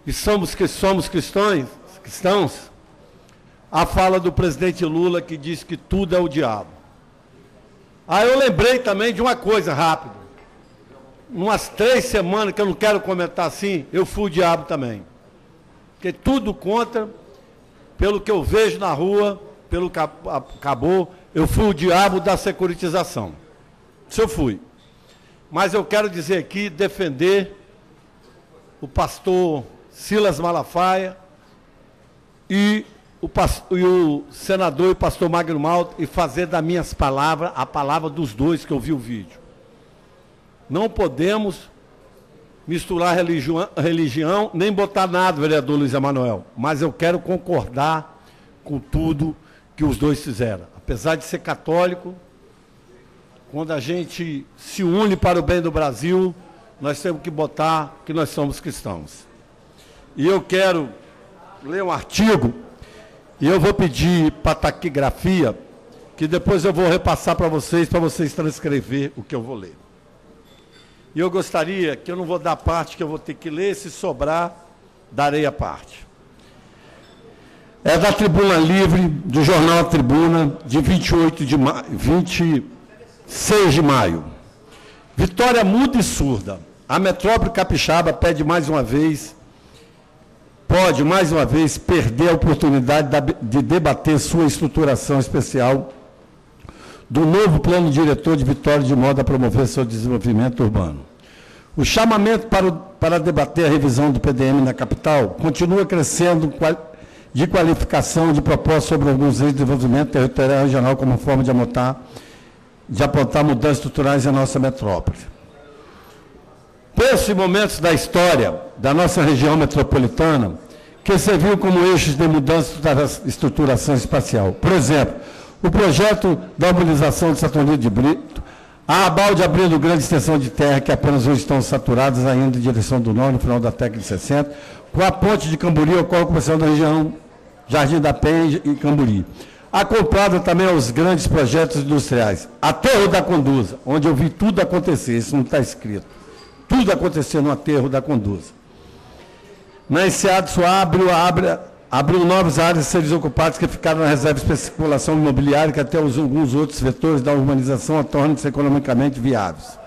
e somos cristãos, a fala do presidente Lula que diz que tudo é o diabo. Aí eu lembrei também de uma coisa rápida. Umas 3 semanas, que eu não quero comentar assim, eu fui o diabo também. Porque tudo contra, pelo que eu vejo na rua, pelo que acabou, eu fui o diabo da securitização. Isso eu fui. Mas eu quero dizer aqui, defender o pastor Silas Malafaia e o senador e pastor Magno Malta e fazer das minhas palavras a palavra dos dois que eu vi o vídeo. Não podemos misturar religião, nem botar nada, vereador Luiz Emanuel, mas eu quero concordar com tudo que os dois fizeram. Apesar de ser católico, quando a gente se une para o bem do Brasil, nós temos que botar que nós somos cristãos. E eu quero ler um artigo, e eu vou pedir para taquigrafia, que depois eu vou repassar para vocês transcrever o que eu vou ler. E eu gostaria, que eu não vou dar parte que eu vou ter que ler, se sobrar, darei a parte. É da Tribuna Livre, do jornal A Tribuna, de 26 de maio. Vitória muda e surda. A metrópole capixaba pode mais uma vez perder a oportunidade de debater sua estruturação especial do novo plano diretor de Vitória, de modo a promover seu desenvolvimento urbano. O chamamento para debater a revisão do PDM na capital continua crescendo de qualificação de propostas sobre alguns eixos de desenvolvimento territorial e regional como forma de apontar mudanças estruturais em nossa metrópole. Penso em momentos da história da nossa região metropolitana que serviu como eixos de mudança da estruturação espacial. Por exemplo, o projeto da urbanização de Saturnino de Brito, a Abalde abrindo grande extensão de terra que apenas hoje estão saturadas ainda em direção do norte, no final da década de 60, com a ponte de Camburi, ocorre a ocupação da região Jardim da Penha e Camburi. Acoplada também aos grandes projetos industriais. Aterro da Conduza, onde eu vi tudo acontecer, isso não está escrito. Tudo aconteceu no aterro da Conduza. Na Enseada abriu novas áreas a serem ocupadas que ficaram na reserva de especulação imobiliária, que até alguns outros vetores da urbanização a tornam-se economicamente viáveis.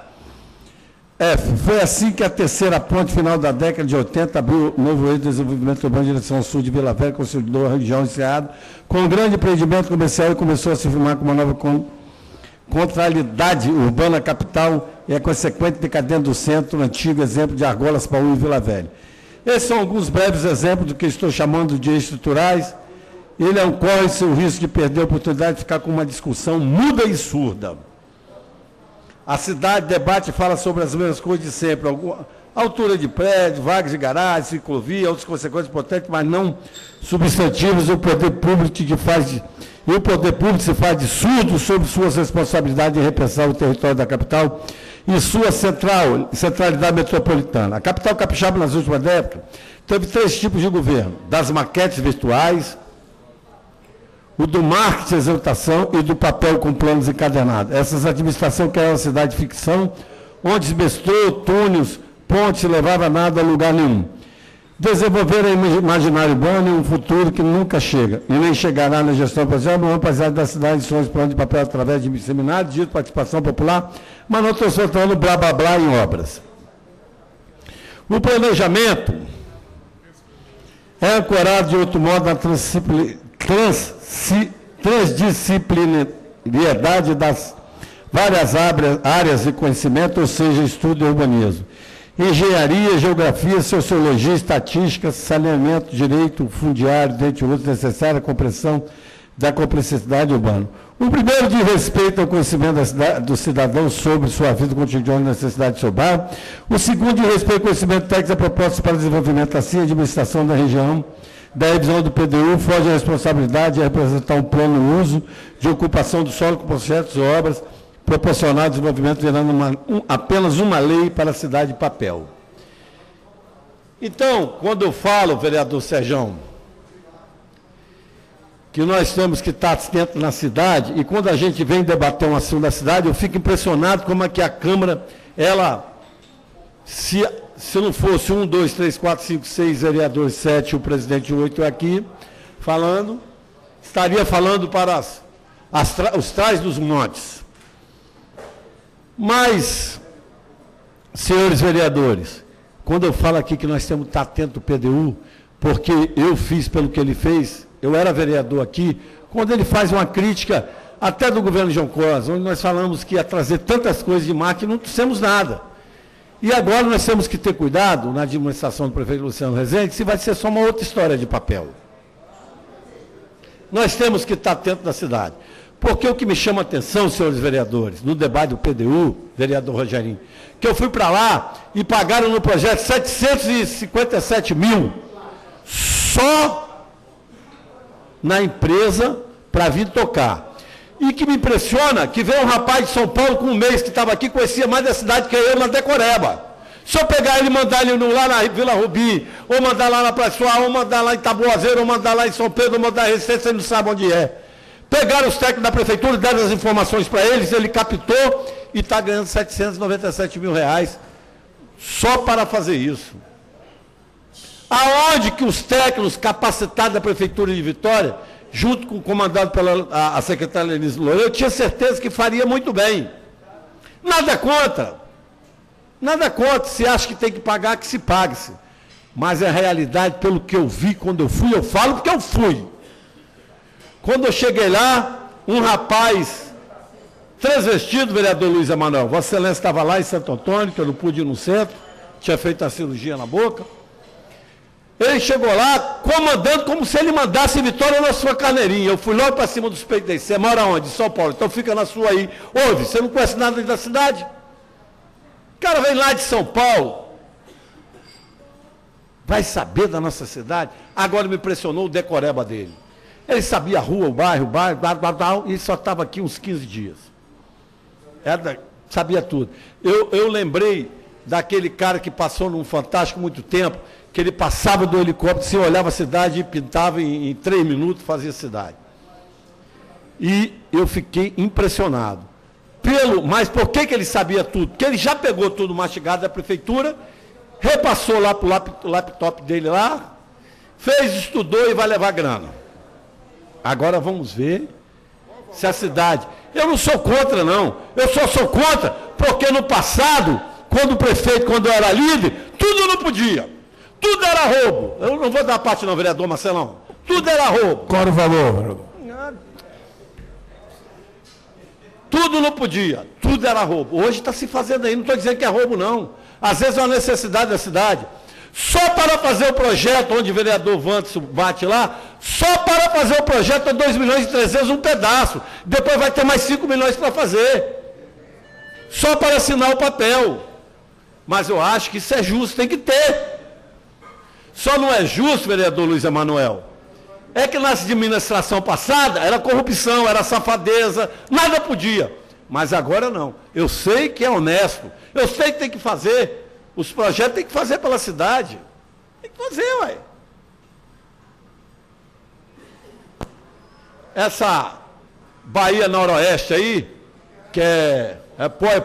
Foi assim que a terceira ponte, final da década de 80, abriu o novo eixo de desenvolvimento urbano em direção ao sul de Vila Velha, consolidou a região Enseada, com um grande empreendimento comercial e começou a se firmar com uma nova contrariedade urbana capital e a consequente decadência do centro antigo, exemplo de Argolas, Paú e Vila Velha. Esses são alguns breves exemplos do que estou chamando de eixos estruturais. Ele corre-se o risco de perder a oportunidade de ficar com uma discussão muda e surda. A cidade debate e fala sobre as mesmas coisas de sempre, altura de prédio, vagas de garagem, ciclovia, outras consequências importantes, mas não substantivos. O poder público se faz de surdo sobre suas responsabilidades de repensar o território da capital e sua centralidade metropolitana. A capital capixaba, nas últimas décadas, teve 3 tipos de governo: das maquetes virtuais, o do marketing, exaltação e do papel com planos encadernados. Essas administrações criaram uma cidade de ficção, onde mestrô, túneis, pontes, levava nada a lugar nenhum. Desenvolver o imaginário urbano em um futuro que nunca chega, e nem chegará na gestão profissional, não apesar da cidade de sonhos plano de papel através de seminários, de participação popular, mas não estou soltando blá blá blá em obras. O planejamento é ancorado de outro modo na transdisciplinariedade das várias áreas de conhecimento, ou seja, estudo e urbanismo. Engenharia, geografia, sociologia, estatística, saneamento, direito fundiário, dentre outros, necessária compreensão da complexidade urbana. O primeiro diz respeito ao conhecimento do cidadão sobre sua vida cotidiana e necessidade de seu bairro. O segundo diz respeito ao conhecimento técnico da proposta para o desenvolvimento, assim, a administração da região. Da revisão do PDU, foge a responsabilidade de representar um plano de uso de ocupação do solo com projetos e obras proporcionar o desenvolvimento virando apenas uma lei para a cidade de papel. Então, quando eu falo, vereador Serjão, que nós temos que estar dentro na cidade, e quando a gente vem debater um assunto da cidade, eu fico impressionado como é que a Câmara, ela, se não fosse 1, 2, 3, 4, 5, 6 vereadores, 7, o presidente 8 aqui, falando, estaria falando para os trás dos montes. Mas, senhores vereadores, quando eu falo aqui que nós temos que estar atento ao PDU, porque eu fiz pelo que ele fez, eu era vereador aqui, quando ele faz uma crítica até do governo João Costa, onde nós falamos que ia trazer tantas coisas de marketing, não trouxemos nada. E agora nós temos que ter cuidado, na administração do prefeito Luciano Rezende, se vai ser só uma outra história de papel. Nós temos que estar atentos na cidade. Porque o que me chama a atenção, senhores vereadores, no debate do PDU, vereador Rogerinho, que eu fui para lá e pagaram no projeto 757 mil, só na empresa para vir tocar. E que me impressiona, que veio um rapaz de São Paulo com um mês que estava aqui, conhecia mais da cidade que eu, na Decoreba. Se eu pegar ele e mandar ele lá na Vila Rubi, ou mandar lá na Praia Suá, ou mandar lá em Taboazeiro, ou mandar lá em São Pedro, ou mandar em Recife, ele não sabe onde é. Pegaram os técnicos da prefeitura, deram as informações para eles, ele captou e está ganhando 797 mil reais só para fazer isso. Aonde que os técnicos capacitados da prefeitura de Vitória, junto com o comandado pela a secretária Lenise Loureiro, eu tinha certeza que faria muito bem. Nada contra. Nada contra. Se acha que tem que pagar, que se pague-se. Mas a realidade, pelo que eu vi quando eu fui, eu falo porque eu fui. Quando eu cheguei lá, um rapaz transvestido, vereador Luiz Emanuel, Vossa Excelência estava lá em Santo Antônio, que eu não pude ir no centro, tinha feito a cirurgia na boca. Ele chegou lá comandando como se ele mandasse Vitória na sua carneirinha. Eu fui logo para cima dos peitos dele. Você mora onde? São Paulo. Então fica na sua aí. Ouve, você não conhece nada da cidade? O cara vem lá de São Paulo. Vai saber da nossa cidade? Agora me impressionou o decoreba dele. Ele sabia a rua, o bairro, e só estava aqui uns 15 dias. Sabia tudo. Eu lembrei daquele cara que passou num Fantástico muito tempo, que ele passava do helicóptero, se olhava a cidade e pintava em 3 minutos, fazia cidade. E eu fiquei impressionado. Mas por que ele sabia tudo? Porque ele já pegou tudo mastigado da prefeitura, repassou lá para o laptop dele lá, fez, estudou e vai levar grana. Agora vamos ver se a cidade... Eu não sou contra, não. Eu só sou contra porque no passado, quando o prefeito, quando eu era líder, tudo não podia. Tudo era roubo. Eu não vou dar parte não, vereador Marcelão. Tudo era roubo. Qual o valor, vereador? Tudo não podia. Tudo era roubo. Hoje está se fazendo aí. Não estou dizendo que é roubo, não. Às vezes é uma necessidade da cidade. Só para fazer o projeto, onde o vereador Vantes bate lá, só para fazer o projeto é 2 milhões e 300 um pedaço. Depois vai ter mais 5 milhões para fazer. Só para assinar o papel. Mas eu acho que isso é justo, tem que ter. Só não é justo, vereador Luiz Emanuel, é que na administração passada era corrupção, era safadeza, nada podia. Mas agora não. Eu sei que é honesto. Eu sei que tem que fazer. Os projetos tem que fazer pela cidade. Tem que fazer, ué. Essa Bahia Noroeste aí, que é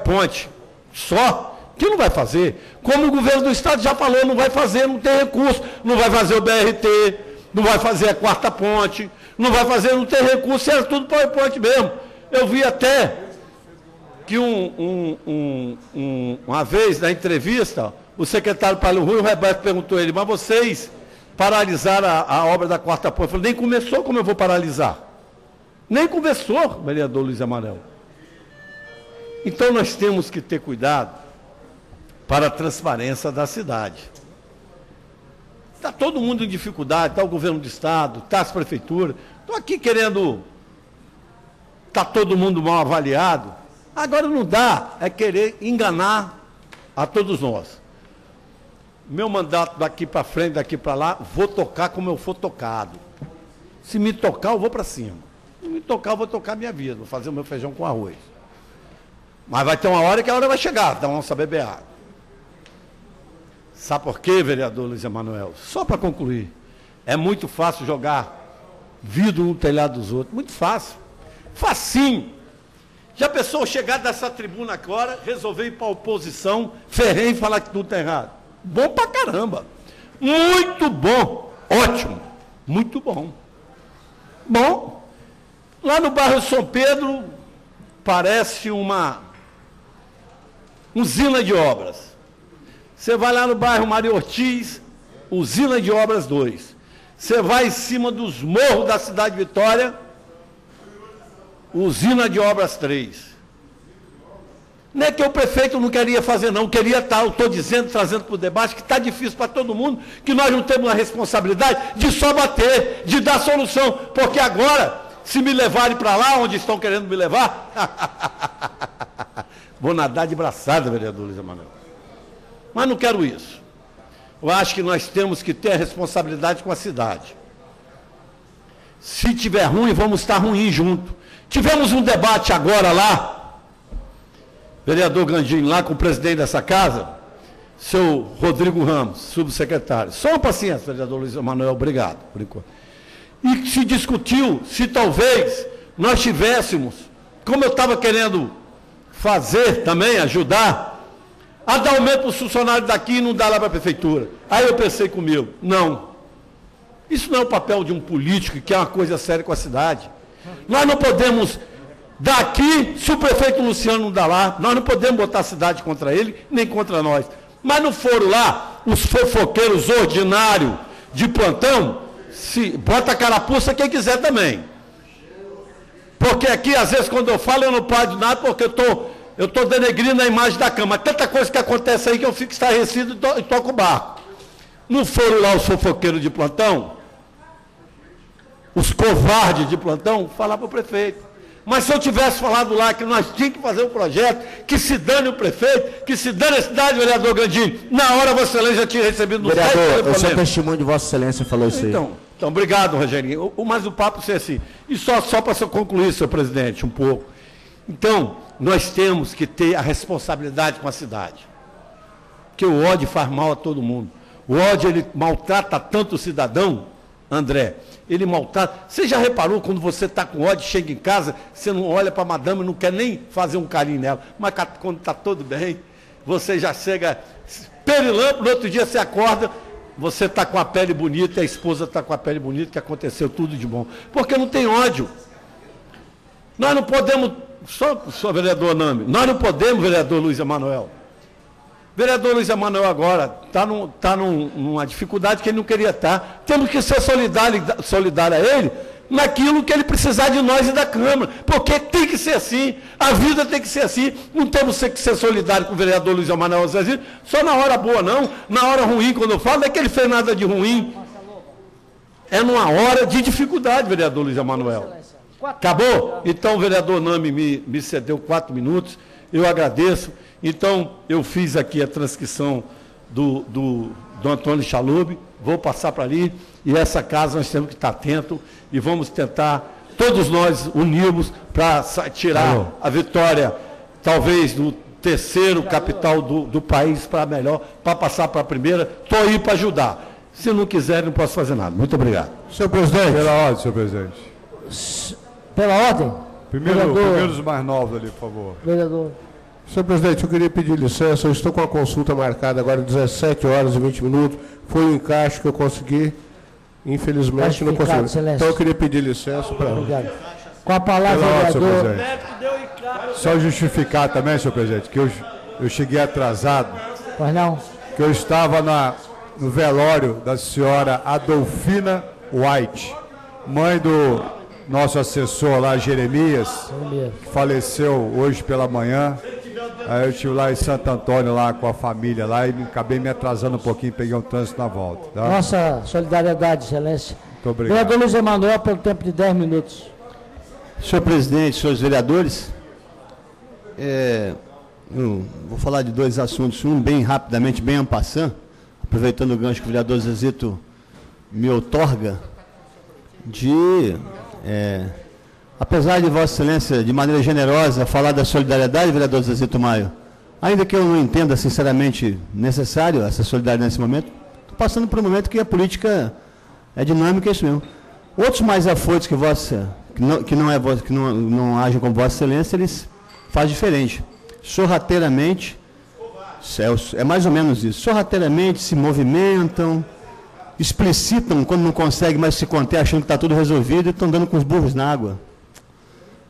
ponte só, que não vai fazer. Como o governo do estado já falou, não vai fazer, não tem recurso. Não vai fazer o BRT, não vai fazer a 4ª ponte, não vai fazer, não tem recurso, era tudo PowerPoint mesmo. Eu vi até que uma vez, na entrevista, o secretário Paulo Rui, o Roberto perguntou a ele, mas vocês paralisaram a obra da 4ª ponte? Eu falei, nem começou, como eu vou paralisar? Nem começou, vereador Luiz Amarelo. Então nós temos que ter cuidado para a transparência da cidade. Está todo mundo em dificuldade, está o governo do estado, está as prefeituras, estão aqui querendo, está todo mundo mal avaliado. Agora não dá, é querer enganar a todos nós. Meu mandato daqui para frente, daqui para lá, vou tocar como eu for tocado. Se me tocar, eu vou para cima. Se me tocar, eu vou tocar a minha vida, vou fazer o meu feijão com arroz. Mas vai ter uma hora que a hora vai chegar, dá uma beber água. Sabe por quê, vereador Luiz Emanuel? Só para concluir. É muito fácil jogar vidro no telhado dos outros. Muito fácil. Facinho. Já pensou chegar dessa tribuna agora, resolver ir para a oposição, ferrenho e falar que tudo está errado? Bom pra caramba. Muito bom. Ótimo. Muito bom. Bom, lá no bairro São Pedro, parece uma usina de obras. Você vai lá no bairro Maria Ortiz, usina de obras 2. Você vai em cima dos morros da cidade de Vitória, usina de obras 3. Não é que o prefeito não queria fazer, não, queria estar, eu estou dizendo, trazendo para o debate, que está difícil para todo mundo, que nós não temos a responsabilidade de só bater, de dar solução, porque agora, se me levarem para lá, onde estão querendo me levar, vou nadar de braçada, vereador Luiz Emanuel. Mas não quero isso. Eu acho que nós temos que ter a responsabilidade com a cidade. Se tiver ruim, vamos estar ruim junto. Tivemos um debate agora lá, vereador Gandinho, lá com o presidente dessa casa, seu Rodrigo Ramos, subsecretário. Só uma paciência, vereador Luiz Emanuel, obrigado, por enquanto. E se discutiu se talvez nós tivéssemos, como eu estava querendo fazer também, ajudar, a dar aumento para os funcionários daqui e não dar lá para a prefeitura. Aí eu pensei comigo, não. Isso não é o papel de um político que é uma coisa séria com a cidade. Nós não podemos dar aqui se o prefeito Luciano não dá lá. Nós não podemos botar a cidade contra ele, nem contra nós. Mas não foram lá os fofoqueiros ordinários de plantão, se bota a carapuça quem quiser também. Porque aqui, às vezes, quando eu falo, eu não paro de nada, porque eu estou denegrindo a imagem da Câmara. Tanta coisa que acontece aí que eu fico estarrecido e toco o barco. Não foram lá os fofoqueiros de plantão, os covardes de plantão, falar para o prefeito. Mas se eu tivesse falado lá que nós tínhamos que fazer um projeto, que se dane o prefeito, que se dane a cidade, vereador Gandinho, na hora Vossa Excelência já tinha recebido no site. Vereador, eu sou testemunho de Vossa Excelência, falou isso aí. Então, obrigado, Rogerinho. Mas o papo ser assim. E só para concluir, senhor presidente, um pouco. Então, nós temos que ter a responsabilidade com a cidade. Porque o ódio faz mal a todo mundo. O ódio, ele maltrata tanto o cidadão, André, ele maltrata. Você já reparou quando você está com ódio, chega em casa, você não olha para a madame, não quer nem fazer um carinho nela, mas quando está tudo bem, você já chega perilampo, no outro dia você acorda, você está com a pele bonita, e a esposa está com a pele bonita, que aconteceu tudo de bom. Porque não tem ódio. Nós não podemos, só vereador Nami, nós não podemos, vereador Luiz Emanuel. Vereador Luiz Emanuel agora está numa dificuldade que ele não queria estar. Temos que ser solidário a ele naquilo que ele precisar de nós e da Câmara. Porque tem que ser assim, a vida tem que ser assim. Não temos que ser solidários com o vereador Luiz Emanuel Zezinho, só na hora boa não, na hora ruim, quando eu falo, não é que ele fez nada de ruim. É numa hora de dificuldade, vereador Luiz Emanuel. Acabou? Então o vereador Nami me cedeu 4 minutos, eu agradeço. Então, eu fiz aqui a transcrição do Antônio Chalub, vou passar para ali, e essa casa nós temos que estar atentos, e vamos tentar, todos nós, unirmos para tirar a Vitória, talvez, do terceiro capital do país para melhor, para passar para a primeira. Estou aí para ajudar. Se não quiser, não posso fazer nada. Muito obrigado. Senhor presidente. Pela ordem, senhor presidente. Pela ordem? Primeiro os mais novos ali, por favor. Vereador. Senhor presidente, eu queria pedir licença, eu estou com a consulta marcada agora 17 horas e 20 minutos, foi um encaixe que eu consegui, infelizmente não consegui. Então eu queria pedir licença para... Obrigado. Com a palavra, vereador. Só justificar também, senhor presidente, que eu cheguei atrasado. Pois não? Que eu estava no velório da senhora Adolfina White, mãe do nosso assessor lá, Jeremias, que faleceu hoje pela manhã. Aí eu estive lá em Santo Antônio, lá com a família, lá, e acabei me atrasando um pouquinho, peguei um trânsito na volta. Tá? Nossa solidariedade, excelência. Muito obrigado. Vereador Luiz Emanuel, pelo tempo de 10 minutos. Senhor presidente, senhores vereadores, eu vou falar de 2 assuntos, um bem rapidamente, bem en passant, aproveitando o gancho que o vereador Zezito me outorga, de apesar de Vossa Excelência, de maneira generosa, falar da solidariedade, vereador Zezito Maio, ainda que eu não entenda sinceramente necessário essa solidariedade nesse momento, estou passando por um momento que a política é dinâmica, é isso mesmo. Outros mais afoitos que não agem como Vossa Excelência, eles fazem diferente. Sorrateiramente, é mais ou menos isso, sorrateiramente se movimentam, explicitam quando não conseguem mais se conter, achando que está tudo resolvido e estão dando com os burros na água.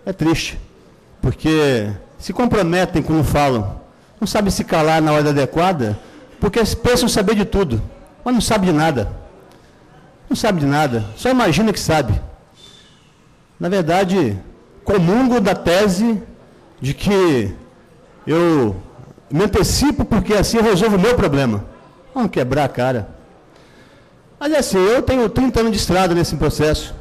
É triste, porque se comprometem quando falam, não sabem se calar na hora adequada, porque pensam saber de tudo, mas não sabem de nada. Não sabe de nada, só imagina que sabe. Na verdade, comungo da tese de que eu me antecipo porque assim eu resolvo o meu problema. Vamos quebrar a cara. Mas é assim, eu tenho 30 anos de estrada nesse processo.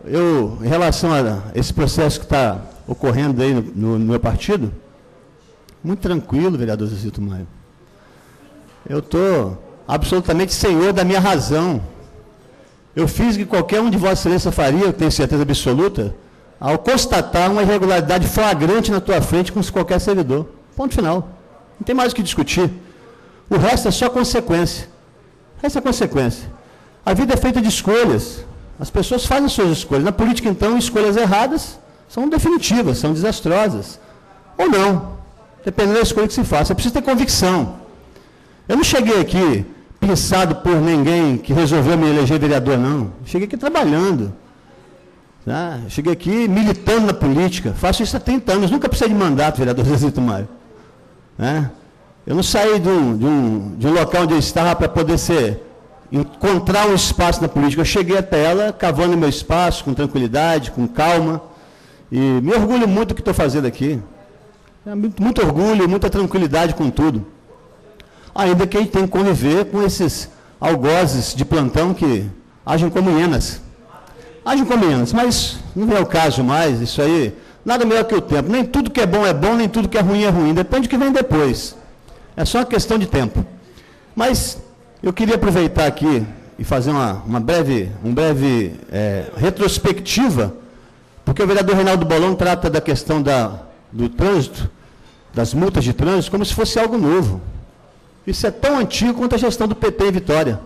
Em relação a esse processo que está ocorrendo aí no meu partido, muito tranquilo, vereador Zezito Maio. Eu estou absolutamente senhor da minha razão. Eu fiz o que qualquer um de Vossa Excelência faria, eu tenho certeza absoluta, ao constatar uma irregularidade flagrante na tua frente com qualquer servidor. Ponto final. Não tem mais o que discutir. O resto é só consequência. Essa é a consequência. A vida é feita de escolhas. As pessoas fazem suas escolhas. Na política, então, escolhas erradas são definitivas, são desastrosas. Ou não. Dependendo da escolha que se faça. É preciso ter convicção. Eu não cheguei aqui pensado por ninguém que resolveu me eleger vereador, não. Cheguei aqui trabalhando. Tá? Cheguei aqui militando na política. Faço isso há 30 anos. Nunca precisei de mandato, vereador Zezito Maio. Eu não saí de um local onde eu estava para poder encontrar um espaço na política. Eu cheguei até ela, cavando meu espaço, com tranquilidade, com calma. E me orgulho muito do que estou fazendo aqui. Muito orgulho, muita tranquilidade com tudo. Ainda que a gente tem que conviver com esses algozes de plantão que agem como hienas. Agem como hienas, mas não é o caso mais, isso aí, nada melhor que o tempo. Nem tudo que é bom, nem tudo que é ruim, depende do que vem depois. É só uma questão de tempo. Mas eu queria aproveitar aqui e fazer uma breve retrospectiva, porque o vereador Reinaldo Bolon trata da questão do trânsito, das multas de trânsito, como se fosse algo novo. Isso é tão antigo quanto a gestão do PT em Vitória.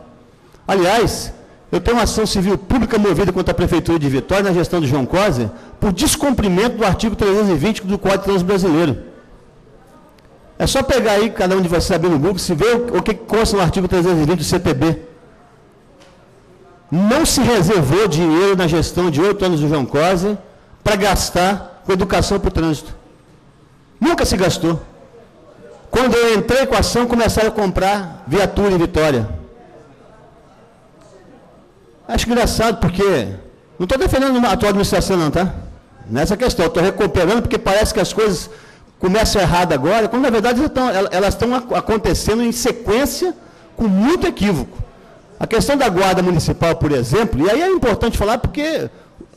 Aliás, eu tenho uma ação civil pública movida contra a Prefeitura de Vitória, na gestão do João Coser, por descumprimento do artigo 320 do Código de Trânsito Brasileiro. É só pegar aí, cada um de vocês saber no Google, se vê o que consta no artigo 320 do CTB. Não se reservou dinheiro na gestão de 8 anos do João Coser para gastar com educação para o trânsito. Nunca se gastou. Quando eu entrei com a ação, começaram a comprar viatura em Vitória. Acho engraçado, porque não estou defendendo a atual administração, não, tá? Nessa questão, estou recuperando, porque parece que as coisas começam errado agora, quando na verdade elas estão acontecendo em sequência com muito equívoco. A questão da Guarda Municipal, por exemplo, e aí é importante falar porque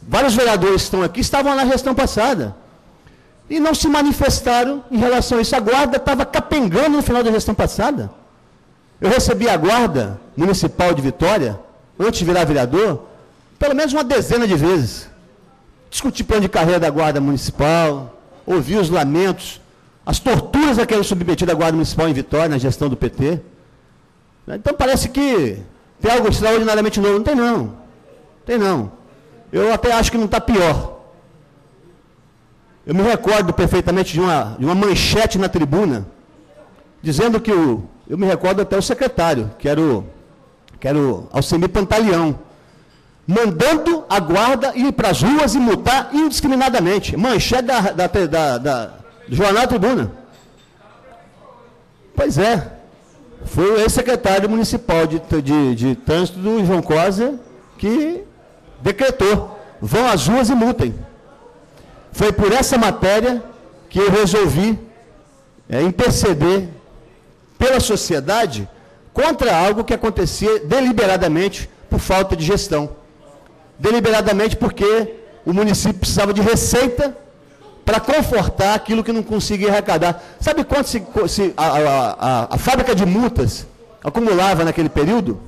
vários vereadores que estão aqui estavam na gestão passada. E não se manifestaram em relação a isso. A Guarda estava capengando no final da gestão passada. Eu recebi a Guarda Municipal de Vitória, antes de virar vereador, pelo menos uma dezena de vezes. Discuti plano de carreira da Guarda Municipal, ouvi os lamentos, as torturas a que eram submetidas a Guarda Municipal em Vitória, na gestão do PT. Então parece que tem algo extraordinariamente novo. Não tem não. Tem não. Eu até acho que não está pior. Eu me recordo perfeitamente de uma manchete na tribuna, dizendo que eu me recordo até o secretário, que era o Alcemir Pantaleão, mandando a guarda ir para as ruas e multar indiscriminadamente. Manchete do Jornal Tribuna. Pois é. Foi o ex-secretário municipal de trânsito do João Coser que decretou. Vão às ruas e multem. Foi por essa matéria que eu resolvi interceder pela sociedade contra algo que acontecia deliberadamente por falta de gestão. Deliberadamente porque o município precisava de receita para confortar aquilo que não conseguia arrecadar. Sabe quanto a fábrica de multas acumulava naquele período?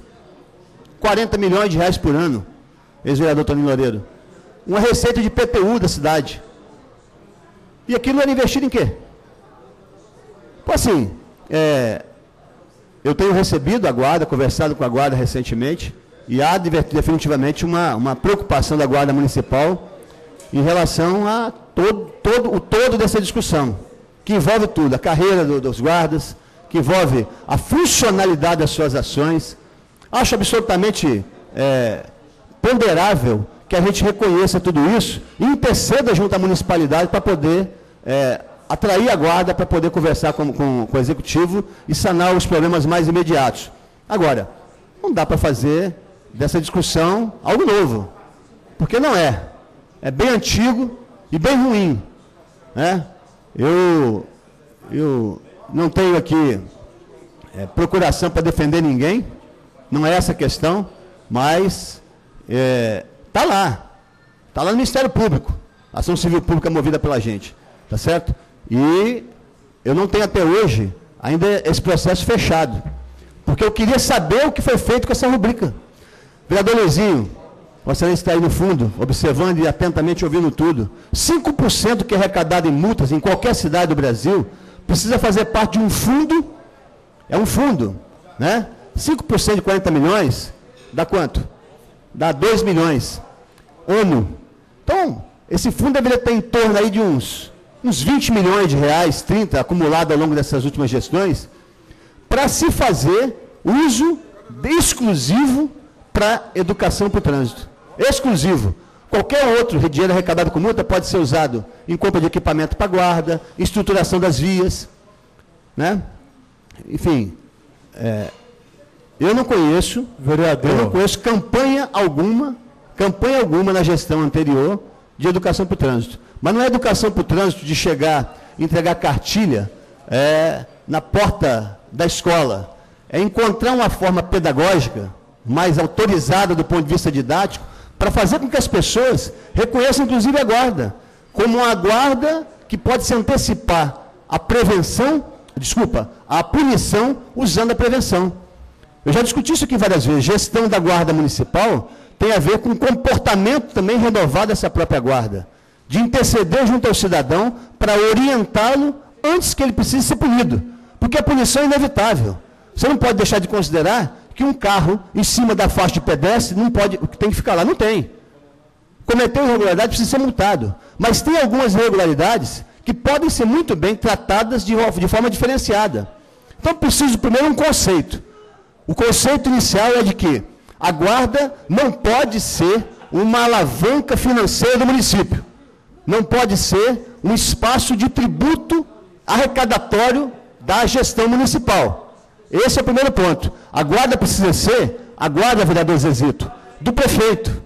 40 milhões de reais por ano, ex-vereador Toninho Loureiro. uma receita de IPTU da cidade. E aquilo era investido em quê? Então, assim, eu tenho recebido a Guarda, conversado com a Guarda recentemente, e há definitivamente uma preocupação da Guarda Municipal em relação a o todo dessa discussão, que envolve tudo, a carreira dos guardas, que envolve a funcionalidade das suas ações. Acho absolutamente ponderável que a gente reconheça tudo isso e interceda junto à municipalidade para poder atrair a Guarda, para poder conversar com o Executivo e sanar os problemas mais imediatos. Agora, não dá para fazer dessa discussão algo novo, porque não é. É bem antigo e bem ruim. Né? Eu não tenho aqui procuração para defender ninguém, não é essa a questão, mas está lá no Ministério Público, a ação civil pública movida pela gente, tá certo? E eu não tenho até hoje ainda esse processo fechado, porque eu queria saber o que foi feito com essa rubrica. Vereador Luizinho, Vossa Excelência está aí no fundo, observando e atentamente ouvindo tudo. 5% que é arrecadado em multas em qualquer cidade do Brasil precisa fazer parte de um fundo, é um fundo, né? 5% de 40 milhões, dá quanto? Dá 2 milhões. Ano. Então, esse fundo deveria ter em torno aí de uns 20 milhões de reais, 30, acumulado ao longo dessas últimas gestões, para se fazer uso exclusivo para educação para o trânsito. Exclusivo. Qualquer outro dinheiro arrecadado com multa pode ser usado em compra de equipamento para guarda, estruturação das vias, né? Enfim, eu não conheço, vereador, campanha alguma na gestão anterior de educação para o trânsito. Mas não é educação para o trânsito de chegar, entregar cartilha na porta da escola. É encontrar uma forma pedagógica mais autorizada do ponto de vista didático para fazer com que as pessoas reconheçam, inclusive, a Guarda como uma Guarda que pode se antecipar à à punição usando a prevenção. Eu já discuti isso aqui várias vezes. Gestão da Guarda Municipal tem a ver com o comportamento também renovado dessa própria Guarda, de interceder junto ao cidadão para orientá-lo antes que ele precise ser punido, porque a punição é inevitável. Você não pode deixar de considerar que um carro em cima da faixa de pedestre tem que ficar lá. Não tem. Cometeu irregularidade, precisa ser multado. Mas tem algumas irregularidades que podem ser muito bem tratadas de forma diferenciada. Então, preciso primeiro um conceito. O conceito inicial é de que a Guarda não pode ser uma alavanca financeira do município. Não pode ser um espaço de tributo arrecadatório da gestão municipal. Esse é o primeiro ponto. A Guarda precisa ser a Guarda, vereador Zezito, do prefeito.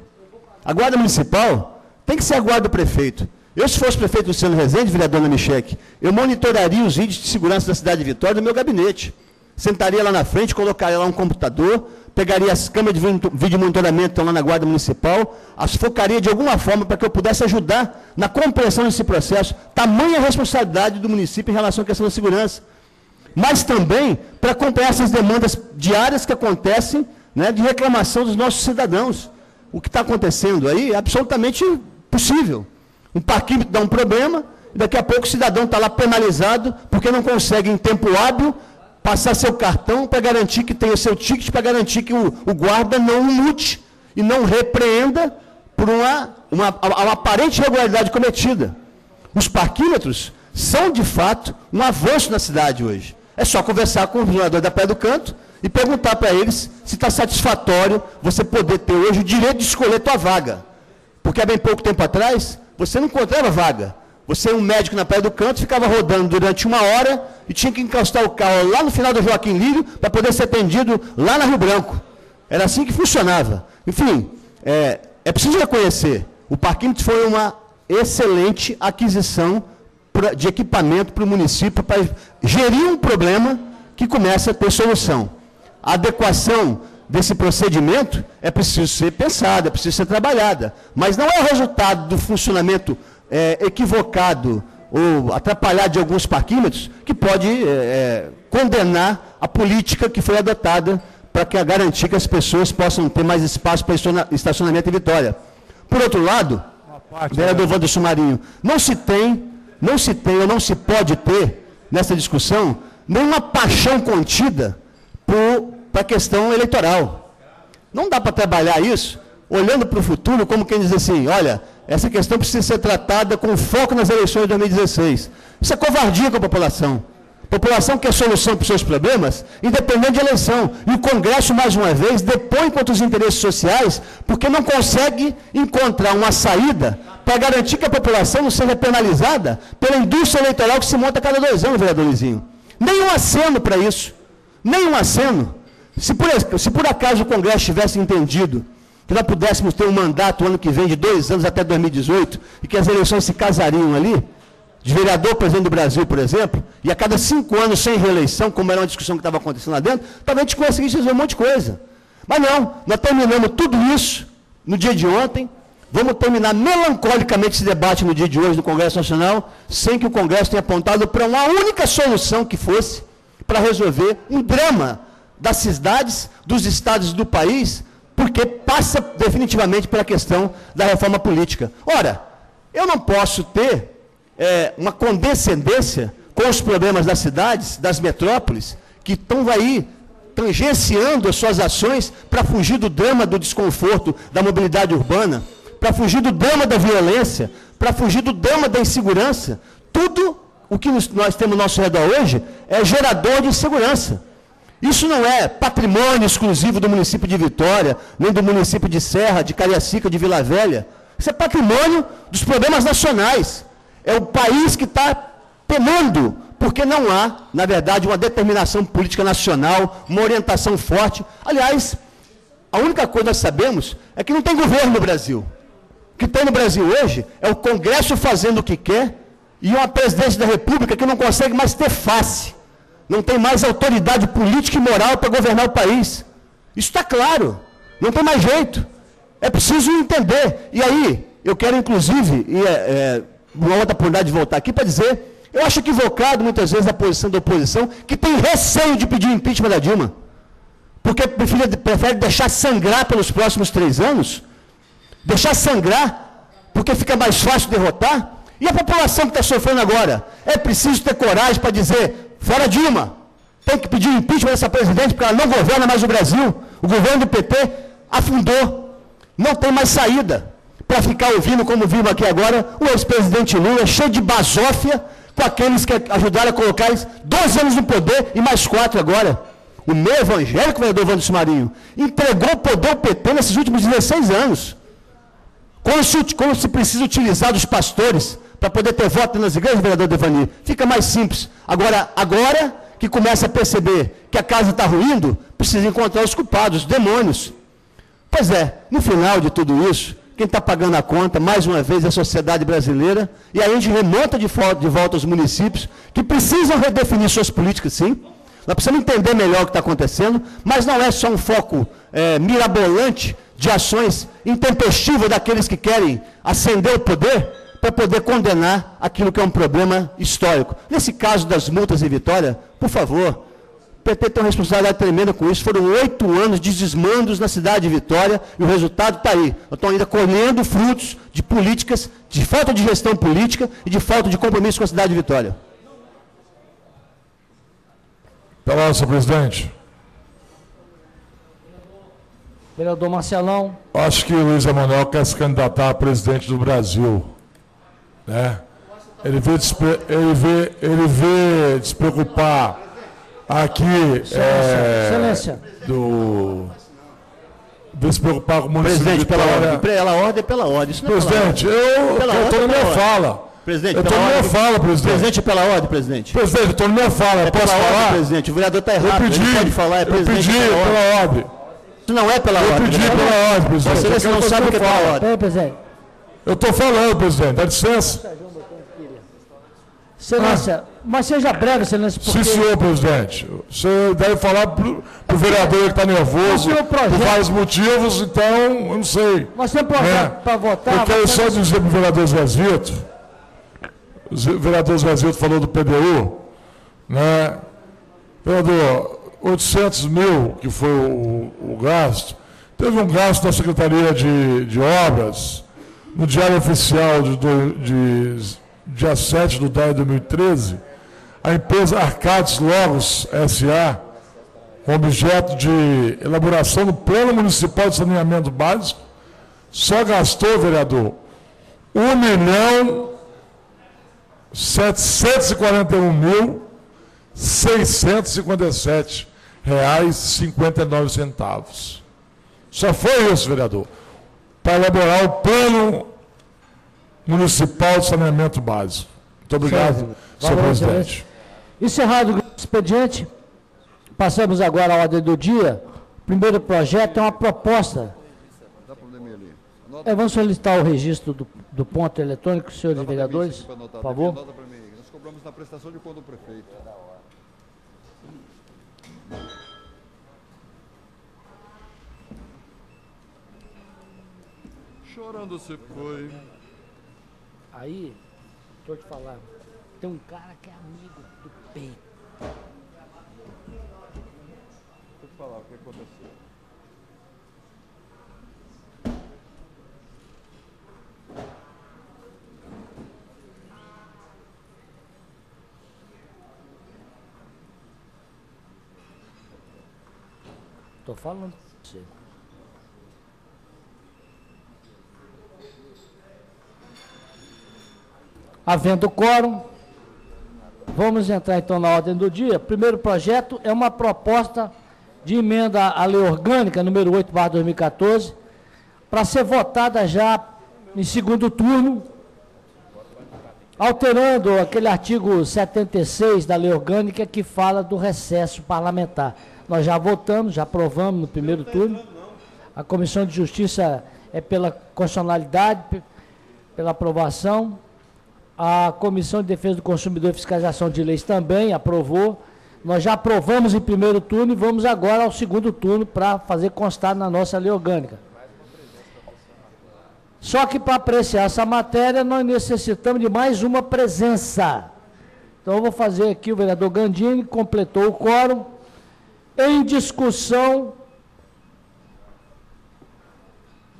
A Guarda Municipal tem que ser a Guarda do prefeito. Eu, se fosse prefeito Luciano Rezende, vereador Namichek, eu monitoraria os índices de segurança da cidade de Vitória no meu gabinete. Sentaria lá na frente, colocaria lá um computador, pegaria as câmeras de vídeo monitoramento que estão lá na Guarda Municipal, as focaria de alguma forma para que eu pudesse ajudar na compreensão desse processo. Tamanha responsabilidade do município em relação à questão da segurança. Mas também para acompanhar essas demandas diárias que acontecem, né, de reclamação dos nossos cidadãos. O que está acontecendo aí é absolutamente possível. Um parquímetro dá um problema, e daqui a pouco o cidadão está lá penalizado porque não consegue, em tempo hábil, passar seu cartão para garantir que tem o seu ticket, para garantir que o guarda não o multe e não repreenda por uma aparente irregularidade cometida. Os parquímetros são, de fato, um avanço na cidade hoje. É só conversar com o morador da Praia do Canto e perguntar para eles se está satisfatório você poder ter hoje o direito de escolher a tua vaga. Porque há bem pouco tempo atrás, você não encontrava vaga. Você, um médico na Praia do Canto, ficava rodando durante 1 hora e tinha que encostar o carro lá no final do Joaquim Lírio para poder ser atendido lá na Rio Branco. Era assim que funcionava. Enfim, é preciso reconhecer, o parquímetro foi uma excelente aquisição de equipamento para o município, para gerir um problema que começa a ter solução. A adequação desse procedimento é preciso ser pensada, é preciso ser trabalhada, mas não é resultado do funcionamento equivocado ou atrapalhado de alguns parquímetros que pode condenar a política que foi adotada para garantir que as pessoas possam ter mais espaço para estacionamento em Vitória. Por outro lado, vereador Wanderson Marinho, não se tem ou não se pode ter, nessa discussão, nenhuma paixão contida para a questão eleitoral. Não dá para trabalhar isso olhando para o futuro como quem diz assim, olha, essa questão precisa ser tratada com foco nas eleições de 2016. Isso é covardia com a população. A população quer solução para os seus problemas, independente de eleição. E o Congresso, mais uma vez, depõe contra os interesses sociais, porque não consegue encontrar uma saída para garantir que a população não seja penalizada pela indústria eleitoral que se monta a cada 2 anos, vereador Luizinho. Nenhum aceno para isso. Nenhum aceno. Se por acaso o Congresso tivesse entendido que nós pudéssemos ter um mandato ano que vem de 2 anos até 2018 e que as eleições se casariam ali, de vereador presidente do Brasil, por exemplo, e a cada 5 anos sem reeleição, como era uma discussão que estava acontecendo lá dentro, talvez a gente conseguisse resolver um monte de coisa. Mas não, nós terminamos tudo isso no dia de ontem, vamos terminar melancolicamente esse debate no dia de hoje no Congresso Nacional, sem que o Congresso tenha apontado para uma única solução que fosse para resolver um drama das cidades, dos estados do país, porque passa definitivamente pela questão da reforma política. Ora, eu não posso ter uma condescendência com os problemas das cidades, das metrópoles, que estão aí tangenciando as suas ações para fugir do drama do desconforto da mobilidade urbana, para fugir do drama da violência, para fugir do drama da insegurança. Tudo o que nós temos ao nosso redor hoje é gerador de insegurança. Isso não é patrimônio exclusivo do município de Vitória, nem do município de Serra, de Cariacica, de Vila Velha. Isso é patrimônio dos problemas nacionais. É o país que está penando, porque não há, na verdade, uma determinação política nacional, uma orientação forte. Aliás, a única coisa que nós sabemos é que não tem governo no Brasil. O que tem no Brasil hoje é o Congresso fazendo o que quer e uma presidência da República que não consegue mais ter face. Não tem mais autoridade política e moral para governar o país. Isso está claro. Não tem mais jeito. É preciso entender. E aí, eu quero, inclusive, uma outra oportunidade de voltar aqui para dizer, eu acho equivocado, muitas vezes, a posição da oposição, que tem receio de pedir o impeachment da Dilma. Porque prefere deixar sangrar pelos próximos 3 anos, deixar sangrar, porque fica mais fácil derrotar. E a população que está sofrendo agora? É preciso ter coragem para dizer, fora Dilma, tem que pedir o impeachment dessa presidente, porque ela não governa mais o Brasil. O governo do PT afundou. Não tem mais saída para ficar ouvindo, como vimos aqui agora, o ex-presidente Lula, cheio de basófia, com aqueles que ajudaram a colocar eles 12 anos no poder e mais 4 agora. O meu evangélico, vereador Wanderson Marinho, entregou o poder ao PT nesses últimos 16 anos. Quando se precisa utilizar dos pastores para poder ter voto nas igrejas, vereador Devani, fica mais simples. Agora que começa a perceber que a casa está ruindo, precisa encontrar os culpados, os demônios. Pois é, no final de tudo isso, quem está pagando a conta, mais uma vez, é a sociedade brasileira, e aí a gente remonta de volta aos municípios, que precisam redefinir suas políticas, sim. Nós precisamos entender melhor o que está acontecendo, mas não é só um foco mirabolante de ações intempestivas daqueles que querem ascender o poder para poder condenar aquilo que é um problema histórico. Nesse caso das multas em Vitória, por favor, o PT tem uma responsabilidade tremenda com isso. Foram 8 anos de desmandos na cidade de Vitória e o resultado está aí. Nós estamos ainda colhendo frutos de políticas, de falta de gestão política e de falta de compromisso com a cidade de Vitória. Palavra, senhor presidente. Vereador Marcelão. Acho que o Luiz Emanuel quer se candidatar a presidente do Brasil. Né? Ele vê despreocupar aqui Excelência. despreocupar com o município presidente, de Vitória. pela ordem. Isso não presidente, eu estou na minha fala. Presidente, eu estou na minha fala, presidente. Presidente, pela ordem, presidente. Presidente, eu estou na minha fala. Posso falar? Ordem, presidente. O vereador está errado. Eu pedi, ele pode falar, é presidente. Eu pedi pela ordem. Isso não é pela ordem. Eu pedi pela ordem, presidente. Você não sabe o que é pela ordem. Peraí, presidente. Eu estou falando, presidente. Dá licença. Excelência, mas seja breve, excelência, porque... Sim, senhor presidente. Você deve falar para o vereador que está nervoso por vários motivos, então, eu não sei. Nós temos projeto para votar... Eu quero só dizer para o vereador Zé Zito, o vereador Zé Zito falou do PDU, né? Vereador, 800 mil, que foi o gasto, teve um gasto da Secretaria de Obras, no Diário Oficial de dia 7 de 10 de 2013, a empresa Arcades Logos S.A., com objeto de elaboração do Plano Municipal de Saneamento Básico, só gastou, vereador, R$1.741.657,59. Só foi isso, vereador, para elaborar o Plano Municipal de Saneamento Básico. Muito obrigado, senhor presidente. Encerrado o expediente, passamos agora à ordem do dia. O primeiro projeto é uma proposta. Vamos solicitar o registro do ponto eletrônico, senhores vereadores, por favor. Nós cobramos na prestação de conta do prefeito. Chorando se foi. Aí, estou te falando, tem um cara que é amigo do peito. Deixa eu te falar o que aconteceu. Estou falando com você. Havendo quórum, vamos entrar então na ordem do dia. Primeiro projeto é uma proposta de emenda à lei orgânica, número 8/2014, para ser votada já em segundo turno, alterando aquele artigo 76 da lei orgânica que fala do recesso parlamentar. Nós já votamos, já aprovamos no primeiro turno. A Comissão de Justiça é pela constitucionalidade, pela aprovação. A Comissão de Defesa do Consumidor e Fiscalização de Leis também aprovou. Nós já aprovamos em primeiro turno e vamos agora ao segundo turno para fazer constar na nossa lei orgânica. Só que para apreciar essa matéria, nós necessitamos de mais uma presença. Então, eu vou fazer aqui, o vereador Gandini completou o quórum. Em discussão,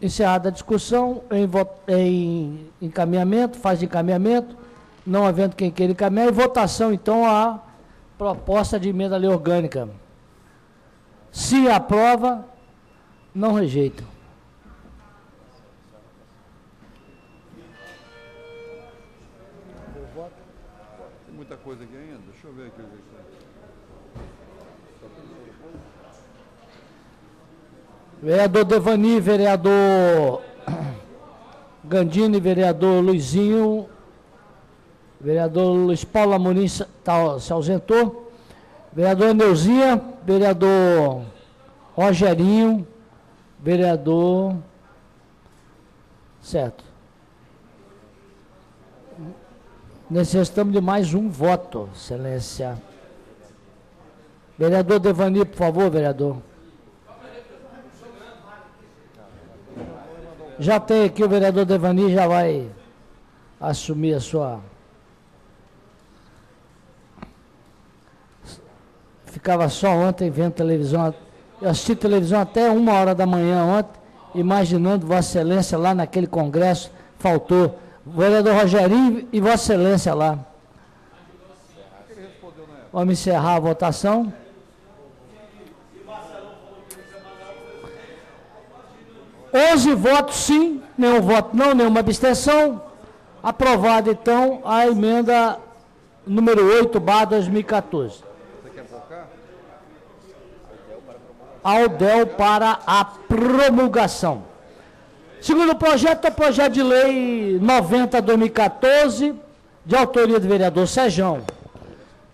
encerrada a discussão, em encaminhamento, faz de encaminhamento, não havendo quem queira encaminhar, e votação, então, a proposta de emenda à lei orgânica. Se aprova, não rejeita. Tem muita coisa aqui ainda, deixa eu ver aqui o que está. Vereador Devani, vereador Gandini, vereador Luizinho, vereador Luiz Paulo Amorim se ausentou, vereador Neuzinha, vereador Rogerinho, vereador... Certo. Necessitamos de mais um voto, excelência. Vereador Devani, por favor, vereador. Já tem aqui o vereador Devani, já vai assumir a sua... Ficava só ontem vendo televisão, eu assisti televisão até 1h da manhã ontem, imaginando Vossa Excelência lá naquele congresso, faltou o vereador Rogerinho e Vossa Excelência lá. Vamos encerrar a votação. Onze votos sim, nenhum voto não, nenhuma abstenção. Aprovada, então, a emenda número 8/2014. Você quer focar? Ao DEL para a promulgação. Segundo projeto é o projeto de lei 90/2014, de autoria do vereador Sejão.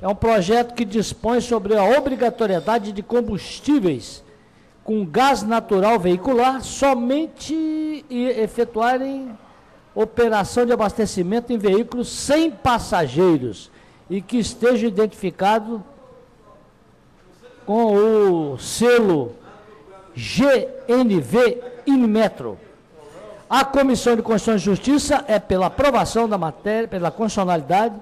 É um projeto que dispõe sobre a obrigatoriedade de combustíveis com gás natural veicular somente efetuarem operação de abastecimento em veículos sem passageiros e que esteja identificado com o selo GNV Inmetro. A Comissão de Constituição e Justiça é pela aprovação da matéria, pela constitucionalidade.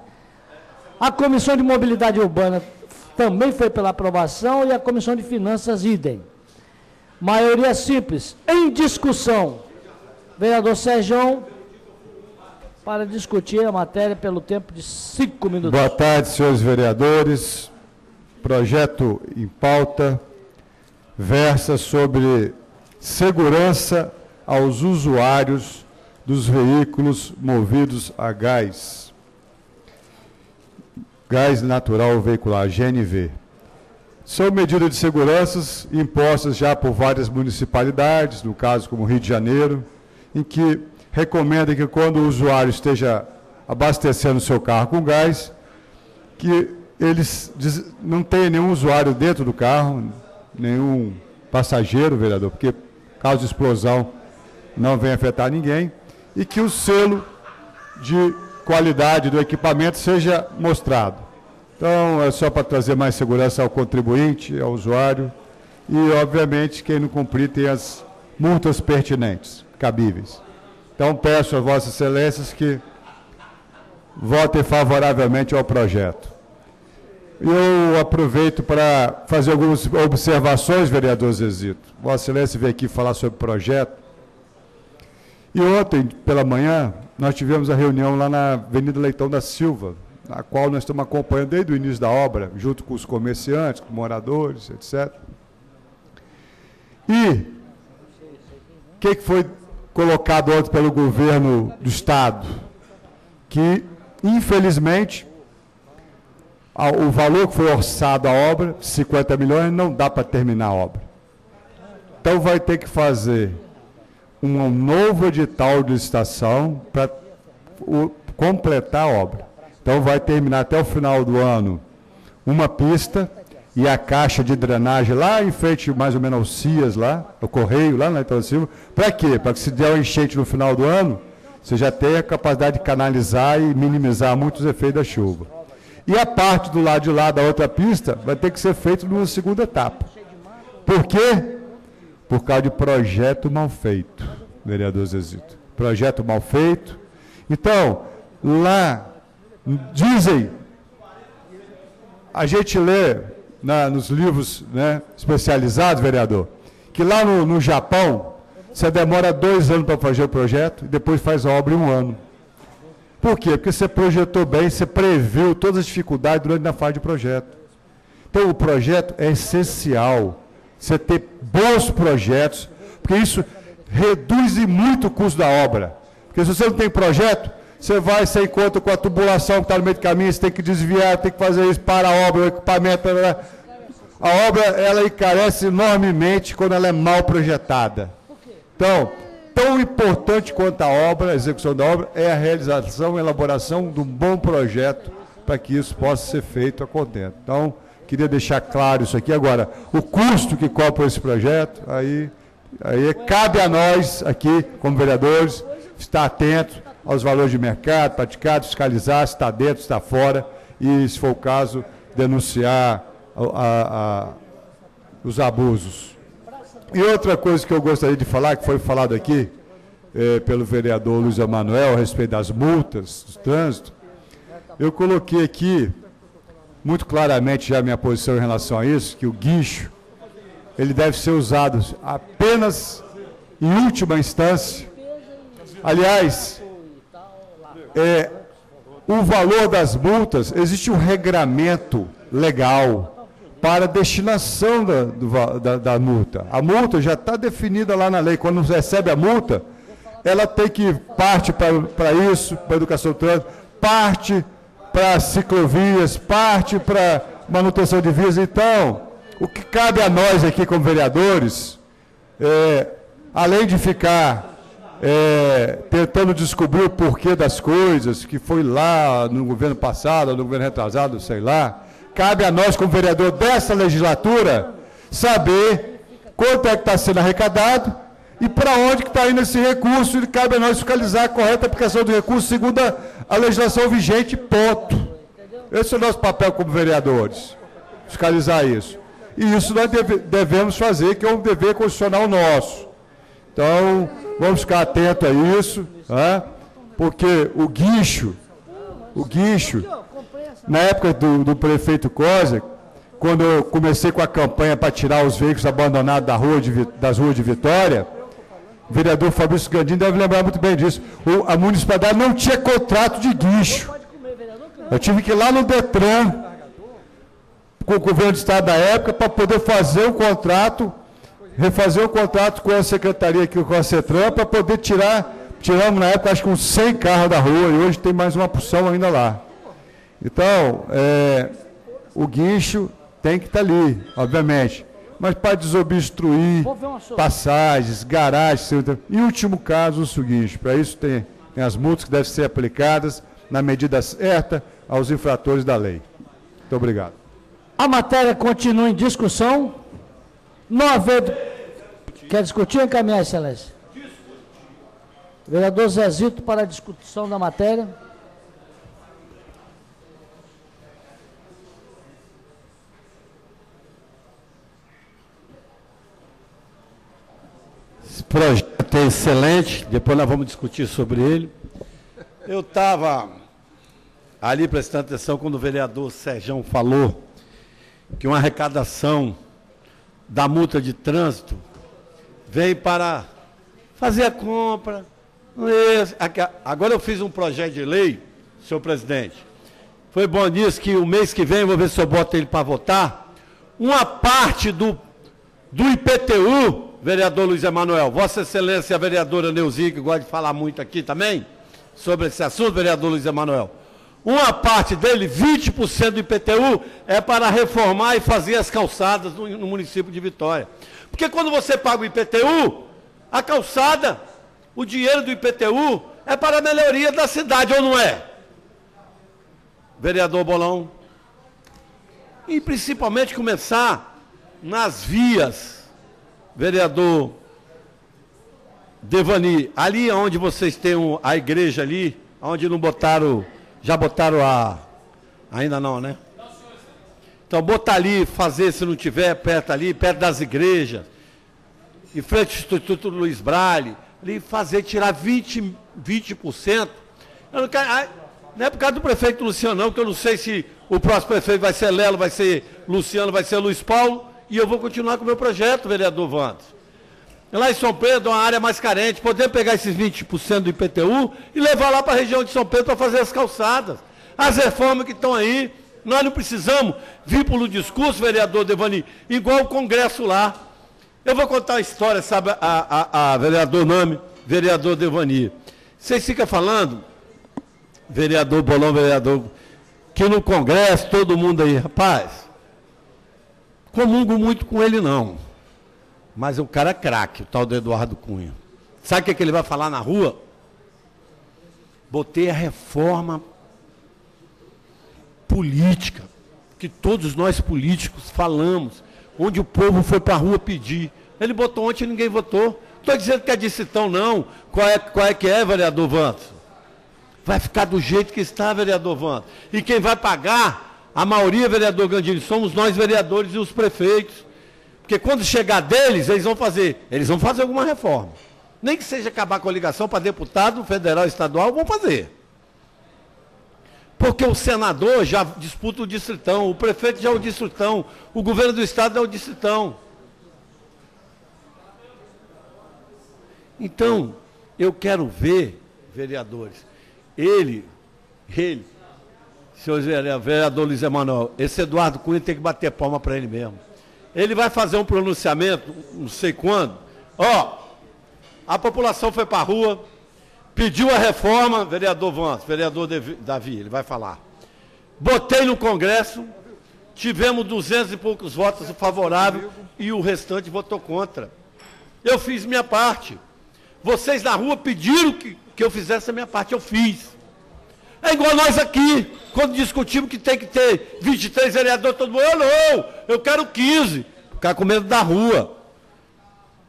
A Comissão de Mobilidade Urbana também foi pela aprovação e a Comissão de Finanças, idem. Maioria simples. Em discussão, vereador Sejão, para discutir a matéria pelo tempo de 5 minutos. Boa tarde, senhores vereadores. Projeto em pauta versa sobre segurança aos usuários dos veículos movidos a gás natural veicular, GNV. São medidas de segurança impostas já por várias municipalidades, no caso como Rio de Janeiro, em que recomenda que quando o usuário esteja abastecendo o seu carro com gás, que eles não tenha nenhum usuário dentro do carro, nenhum passageiro, vereador, porque caso de explosão não venha afetar ninguém, e que o selo de qualidade do equipamento seja mostrado. Então, é só para trazer mais segurança ao contribuinte, ao usuário, e, obviamente, quem não cumprir tem as multas pertinentes, cabíveis. Então, peço a Vossas Excelências que votem favoravelmente ao projeto. Eu aproveito para fazer algumas observações, vereador Zezito. Vossa Excelência veio aqui falar sobre o projeto. E ontem, pela manhã, nós tivemos a reunião lá na Avenida Leitão da Silva, na qual nós estamos acompanhando desde o início da obra, junto com os comerciantes, com moradores, etc. E o que foi colocado ontem pelo governo do Estado? Que, infelizmente, o valor que foi orçado à obra, 50 milhões, não dá para terminar a obra. Então vai ter que fazer um novo edital de licitação para completar a obra. Então vai terminar até o final do ano uma pista e a caixa de drenagem lá em frente, mais ou menos ao CIAS lá, o Correio lá na Leitão da Silva. Para quê? Para que se der uma enchente no final do ano, você já tenha a capacidade de canalizar e minimizar muitos efeitos da chuva. E a parte do lado de lá da outra pista vai ter que ser feita numa segunda etapa. Por quê? Por causa de projeto mal feito, vereador Zezito. Projeto mal feito. Então, lá, dizem, a gente lê nos livros, né, especializados, vereador, que lá no Japão, você demora 2 anos para fazer o projeto e depois faz a obra em 1 ano. Por quê? Porque você projetou bem, você previu todas as dificuldades durante a fase de projeto. Então, o projeto é essencial. Você ter bons projetos, porque isso reduz muito o custo da obra. Porque se você não tem projeto, você encontra com a tubulação que está no meio do caminho, você tem que desviar, tem que fazer isso para a obra, o equipamento. A obra, ela encarece enormemente quando ela é mal projetada. Então, tão importante quanto a obra, a execução da obra, é a realização e elaboração de um bom projeto para que isso possa ser feito a contento. Então, queria deixar claro isso aqui. Agora, o custo que cobre por esse projeto, aí cabe a nós aqui, como vereadores, estar atentos aos valores de mercado, praticar, fiscalizar, se está dentro, se está fora, e, se for o caso, denunciar os abusos. E outra coisa que eu gostaria de falar, que foi falado aqui pelo vereador Luiz Emanuel, a respeito das multas do trânsito, eu coloquei aqui, muito claramente já a minha posição em relação a isso, que o guincho, ele deve ser usado apenas em última instância. Aliás, o valor das multas, existe um regramento legal para a destinação da multa. A multa já está definida lá na lei. Quando recebe a multa, ela tem que parte para isso, para a educação do trânsito, parte para ciclovias, parte para manutenção de vias. Então, o que cabe a nós aqui como vereadores, além de ficar tentando descobrir o porquê das coisas, que foi lá no governo passado, no governo retrasado, sei lá, cabe a nós como vereador dessa legislatura saber quanto é que está sendo arrecadado e para onde que está indo esse recurso, e cabe a nós fiscalizar a correta aplicação do recurso segundo a legislação vigente, ponto. Esse é o nosso papel como vereadores, fiscalizar isso. E isso nós devemos fazer, que é um dever constitucional nosso. Então, vamos ficar atentos a isso, né? Porque o guincho, na época do prefeito Cosa, quando eu comecei com a campanha para tirar os veículos abandonados das ruas de Vitória, O vereador Fabrício Gandini deve lembrar muito bem disso. A municipalidade não tinha contrato de guincho. Eu tive que ir lá no Detran, com o governo do estado da época, para poder fazer um contrato, refazer um contrato com a secretaria aqui, com a CETRAN, para poder tiramos na época acho que uns 100 carros da rua, e hoje tem mais uma porção ainda lá. Então, o guincho tem que estar ali, obviamente. Mas para desobstruir passagens, garagens, em último caso, o guincho. Para isso tem as multas que devem ser aplicadas na medida certa aos infratores da lei. Muito obrigado. A matéria continua em discussão. Não havendo... Quer discutir ou encaminhar, excelência? Vereador Zezito, para a discussão da matéria. Esse projeto é excelente, depois nós vamos discutir sobre ele. Eu estava ali prestando atenção quando o vereador Serjão falou que uma arrecadação da multa de trânsito vem para fazer a compra. Agora eu fiz um projeto de lei, senhor presidente. Foi bom nisso que o mês que vem, eu vou ver se eu boto ele para votar, uma parte do IPTU, vereador Luiz Emanuel, Vossa Excelência, a vereadora Neuzi, que gosta de falar muito aqui também, sobre esse assunto, vereador Luiz Emanuel, uma parte dele, 20% do IPTU, é para reformar e fazer as calçadas no município de Vitória. Porque quando você paga o IPTU, a calçada, o dinheiro do IPTU é para a melhoria da cidade, ou não é? Vereador Bolão. E principalmente começar nas vias, vereador Devani, ali onde vocês têm a igreja ali, onde não botaram, já botaram ainda não, né? Então, botar ali, fazer, se não tiver, perto ali, perto das igrejas, em frente ao Instituto Luiz Braille, ali fazer, tirar 20%. Eu não, quero, não é por causa do prefeito Luciano, não, porque eu não sei se o próximo prefeito vai ser Lelo, vai ser Luciano, vai ser Luiz Paulo, e eu vou continuar com o meu projeto, vereador Vantos. Lá em São Pedro, uma área mais carente, podemos pegar esses 20% do IPTU e levar lá para a região de São Pedro para fazer as calçadas. As reformas que estão aí, nós não precisamos vir pelo discurso, vereador Devani, igual o Congresso lá. Eu vou contar a história, sabe, a vereador nome, vereador Devani. Vocês ficam falando, vereador Bolão, vereador, que no Congresso, todo mundo aí, rapaz, comungo muito com ele não. Mas o cara é craque, o tal do Eduardo Cunha. Sabe o que ele vai falar na rua? Botei a reforma política, que todos nós políticos falamos, onde o povo foi para a rua pedir. Ele botou ontem e ninguém votou. Estou dizendo que é dicitão, não. Qual é que é, vereador Vantos? Vai ficar do jeito que está, vereador Vantos. E quem vai pagar, a maioria, vereador Gandini, somos nós, vereadores e os prefeitos. Porque quando chegar deles, eles vão fazer alguma reforma. Nem que seja acabar com a ligação para deputado, federal e estadual, vão fazer. Porque o senador já disputa o distritão, o prefeito já é o distritão, o governo do estado é o distritão. Então, eu quero ver, vereadores, senhor vereador Luiz Emanuel, esse Eduardo Cunha tem que bater palma para ele mesmo. Ele vai fazer um pronunciamento, não sei quando, a população foi para a rua, pediu a reforma, vereador Vantos, vereador Davi, ele vai falar. Botei no Congresso, tivemos 200 e poucos votos favoráveis e o restante votou contra. Eu fiz minha parte. Vocês na rua pediram que eu fizesse a minha parte, eu fiz. É igual nós aqui, quando discutimos que tem que ter 23 vereadores, todo mundo, eu quero 15, ficar com medo da rua.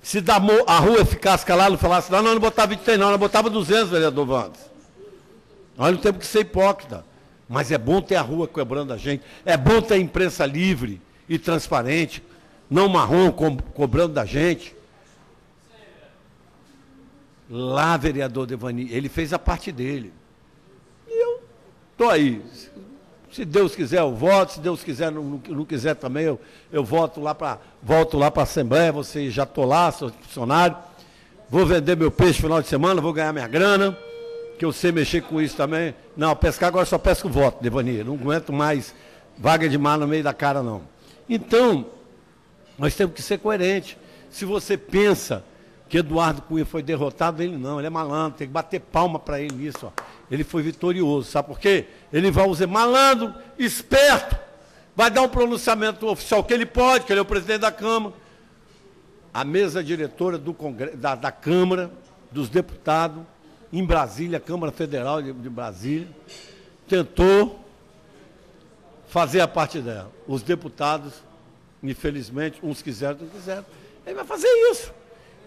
Se a rua ficasse calada, não falasse, não botava 23 não botava 200, vereador Vantos. Nós não temos que ser hipócrita, mas é bom ter a rua quebrando a gente, é bom ter a imprensa livre e transparente, não marrom cobrando da gente. Lá, vereador Devani, ele fez a parte dele. E eu estou aí. Se Deus quiser, eu voto. Se Deus quiser, não quiser também, eu volto lá para a Assembleia. Você já estou lá, sou funcionário. vou vender meu peixe no final de semana, vou ganhar minha grana, que eu sei mexer com isso também. Não, pescar agora só pesco voto, Devani. Não aguento mais vaga de mar no meio da cara, não. Então, nós temos que ser coerentes. Se você pensa que Eduardo Cunha foi derrotado, ele não, ele é malandro, tem que bater palma para ele nisso. Ó. Ele foi vitorioso, sabe por quê? Ele vai usar malandro, esperto, vai dar um pronunciamento oficial que ele pode, que ele é o presidente da Câmara. A mesa diretora do Congresso, da Câmara, dos deputados, em Brasília, a Câmara Federal de Brasília, tentou fazer a parte dela. Os deputados, infelizmente, uns quiseram, outros não quiseram. Ele vai fazer isso.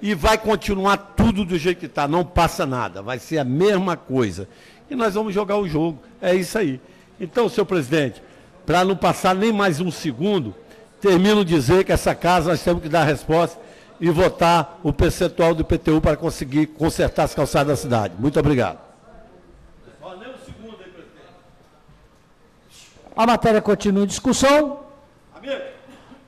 E vai continuar tudo do jeito que está, não passa nada, vai ser a mesma coisa. E nós vamos jogar o jogo, é isso aí. Então, senhor presidente, para não passar nem mais um segundo, termino dizer que essa casa nós temos que dar a resposta e votar o percentual do IPTU para conseguir consertar as calçadas da cidade. Muito obrigado. A matéria continua em discussão.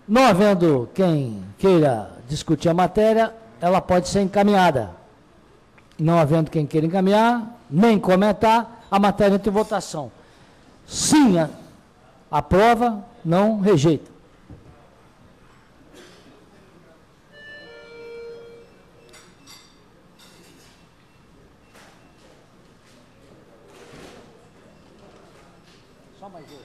Não havendo quem queira discutir a matéria, ela pode ser encaminhada. Não havendo quem queira encaminhar, nem comentar, a matéria entra em votação. Sim, aprova, não rejeita. Só mais dois.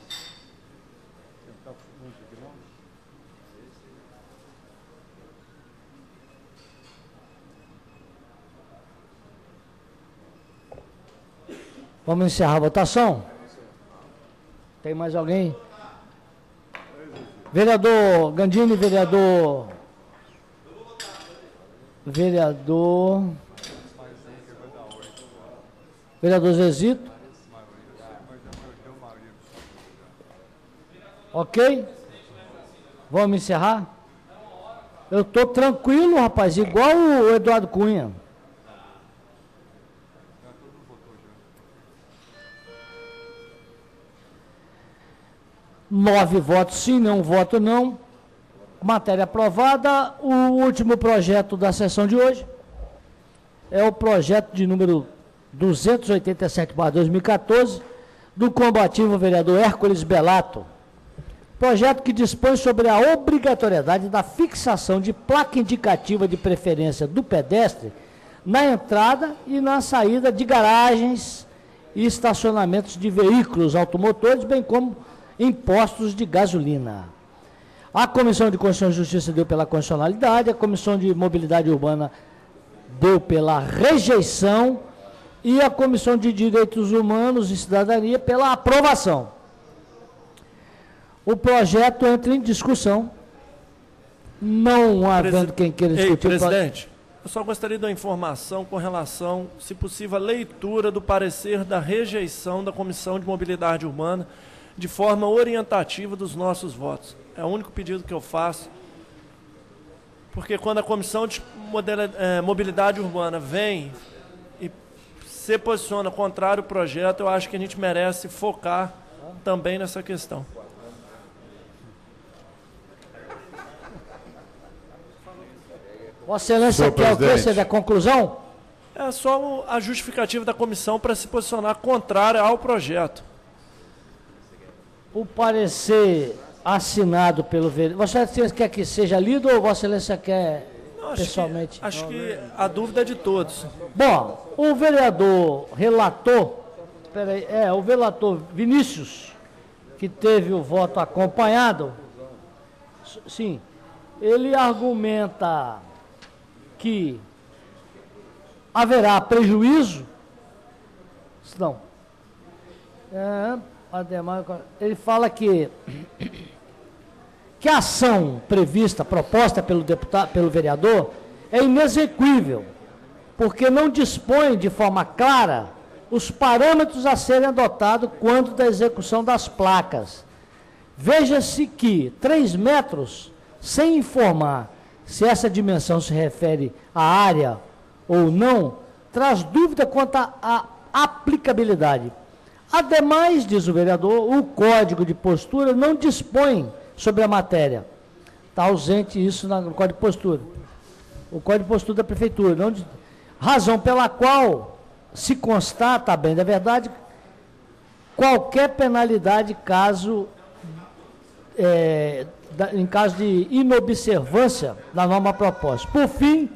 Vamos encerrar a votação? Tem mais alguém? Vereador Gandini, vereador Zezito. Ok? Vamos encerrar? Eu estou tranquilo, rapaz, igual o Eduardo Cunha. Nove votos sim, nenhum voto não. Matéria aprovada. O último projeto da sessão de hoje é o projeto de número 287/2014 do combativo vereador Hércules Belato. Projeto que dispõe sobre a obrigatoriedade da fixação de placa indicativa de preferência do pedestre na entrada e na saída de garagens e estacionamentos de veículos automotores, bem como em postos de gasolina. A Comissão de Constituição e Justiça deu pela constitucionalidade, a Comissão de Mobilidade Urbana deu pela rejeição e a Comissão de Direitos Humanos e Cidadania pela aprovação. O projeto entra em discussão, não havendo quem queira discutir. Presidente, eu só gostaria de uma informação com relação, se possível, à leitura do parecer da rejeição da Comissão de Mobilidade Urbana de forma orientativa dos nossos votos. É o único pedido que eu faço, porque quando a Comissão de Mobilidade Urbana vem e se posiciona contrário ao projeto, eu acho que a gente merece focar também nessa questão. Vossa Excelência quer o que? Você da conclusão? É só a justificativa da comissão para se posicionar contrária ao projeto. O parecer assinado pelo vereador. Vossa Excelência quer que seja lido ou Vossa Excelência quer pessoalmente? Acho que a dúvida é de todos. Bom, o vereador relator, o relator Vinícius, que teve o voto acompanhado, sim, ele argumenta que haverá prejuízo, não, ele fala que a ação prevista, proposta pelo deputado, pelo vereador, é inexequível, porque não dispõe de forma clara os parâmetros a serem adotados quando da execução das placas. Veja-se que 3 metros, sem informar se essa dimensão se refere à área ou não, traz dúvida quanto à aplicabilidade. Ademais, diz o vereador, o Código de Postura não dispõe sobre a matéria. Está ausente isso no Código de Postura. o Código de Postura da Prefeitura, razão pela qual se constata, bem da verdade, qualquer penalidade em caso de inobservância da norma proposta. Por fim,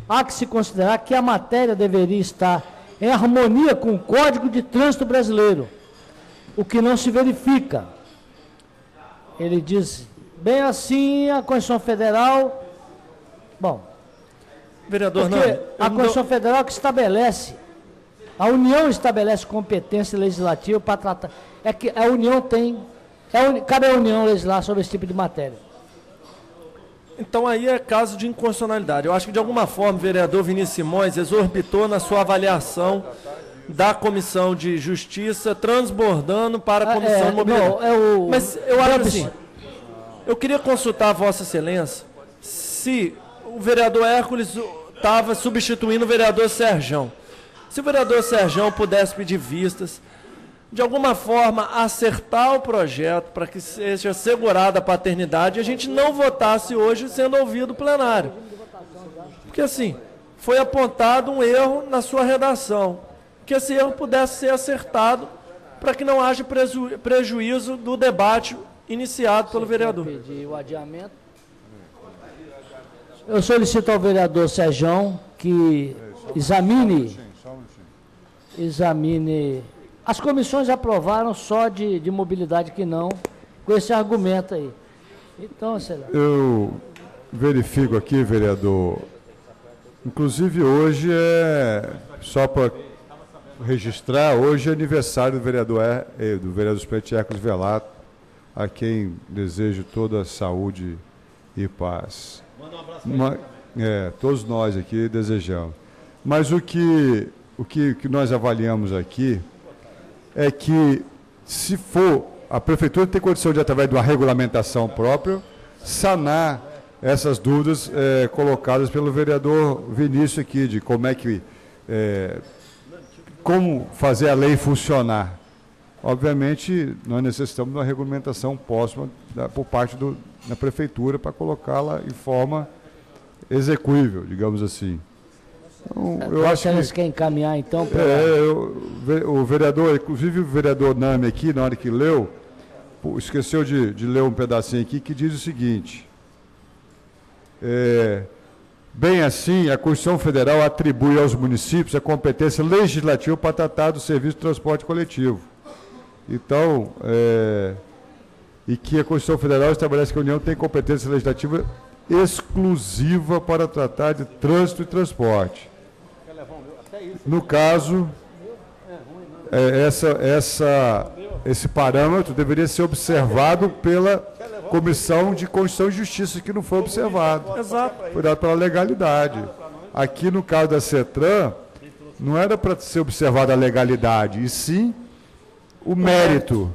há que se considerar que a matéria deveria estar em harmonia com o Código de Trânsito Brasileiro, o que não se verifica. Ele diz, bem assim, a Constituição Federal... Bom, vereador, porque a Constituição Federal que estabelece, a União estabelece competência legislativa para tratar... É que a União cabe à União legislar sobre esse tipo de matéria. Então aí é caso de inconstitucionalidade. Eu acho que de alguma forma o vereador Vinícius Simões exorbitou na sua avaliação da Comissão de Justiça, transbordando para a Comissão de Mobilidade. Mas eu acho assim, eu queria consultar a Vossa Excelência se o vereador Hércules estava substituindo o vereador Serjão. Se o vereador Serjão pudesse pedir vistas, de alguma forma acertar o projeto para que seja assegurada a paternidade e a gente não votasse hoje sendo ouvido o plenário. Porque assim, foi apontado um erro na sua redação, que esse erro pudesse ser acertado para que não haja prejuízo do debate iniciado pelo vereador. Pedir o adiamento. Eu solicito ao vereador Serjão que examine. As comissões aprovaram só de mobilidade que não, com esse argumento aí. Então, excelência. Eu verifico aqui, vereador, inclusive hoje só para registrar, hoje é aniversário do vereador suplente Hércules Velato, a quem desejo toda a saúde e paz. Manda um abraço aí. Todos nós aqui desejamos. Mas o que nós avaliamos aqui é que, se for, a Prefeitura tem condição de, através de uma regulamentação própria, sanar essas dúvidas colocadas pelo vereador Vinícius aqui, de como fazer a lei funcionar. Obviamente, nós necessitamos de uma regulamentação próxima por parte da Prefeitura para colocá-la em forma execuível, digamos assim. Então, eu acho que você quer encaminhar, então, para... o vereador, inclusive o vereador Nami aqui, na hora que leu, esqueceu de ler um pedacinho aqui que diz o seguinte: bem assim, a Constituição Federal atribui aos municípios a competência legislativa para tratar do serviço de transporte coletivo. Então, e que a Constituição Federal estabelece que a União tem competência legislativa exclusiva para tratar de trânsito e transporte. No caso, esse parâmetro deveria ser observado pela Comissão de Constituição e Justiça, que não foi observado. Exato. Foi dado pela legalidade. Aqui, no caso da CETRAN, não era para ser observada a legalidade, e sim o mérito.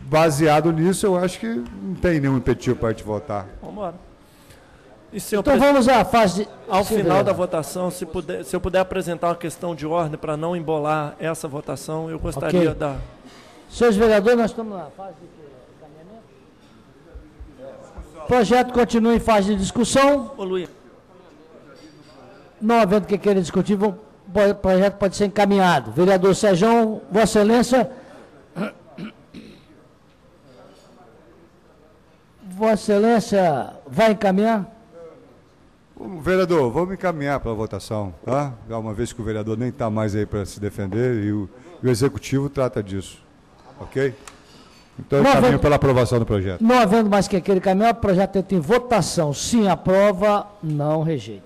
Baseado nisso, eu acho que não tem nenhum impeditivo para a gente votar. Vamos embora. Então vamos à fase... Ao final da votação, se eu puder apresentar uma questão de ordem para não embolar essa votação, eu gostaria da... Senhores vereadores, nós estamos na fase de encaminhamento. O projeto continua em fase de discussão. Ô, Luiz. Não havendo que queira discutir, o projeto pode ser encaminhado. Vereador Serjão, Vossa Excelência... Vossa Excelência vai encaminhar? Vereador, vamos encaminhar para a votação, tá? Uma vez que o vereador nem está mais aí para se defender e o Executivo trata disso, ok? Então, eu encaminho pela aprovação do projeto. Não havendo mais que queira encaminhar, o projeto entra em votação. Sim, aprova, não rejeita.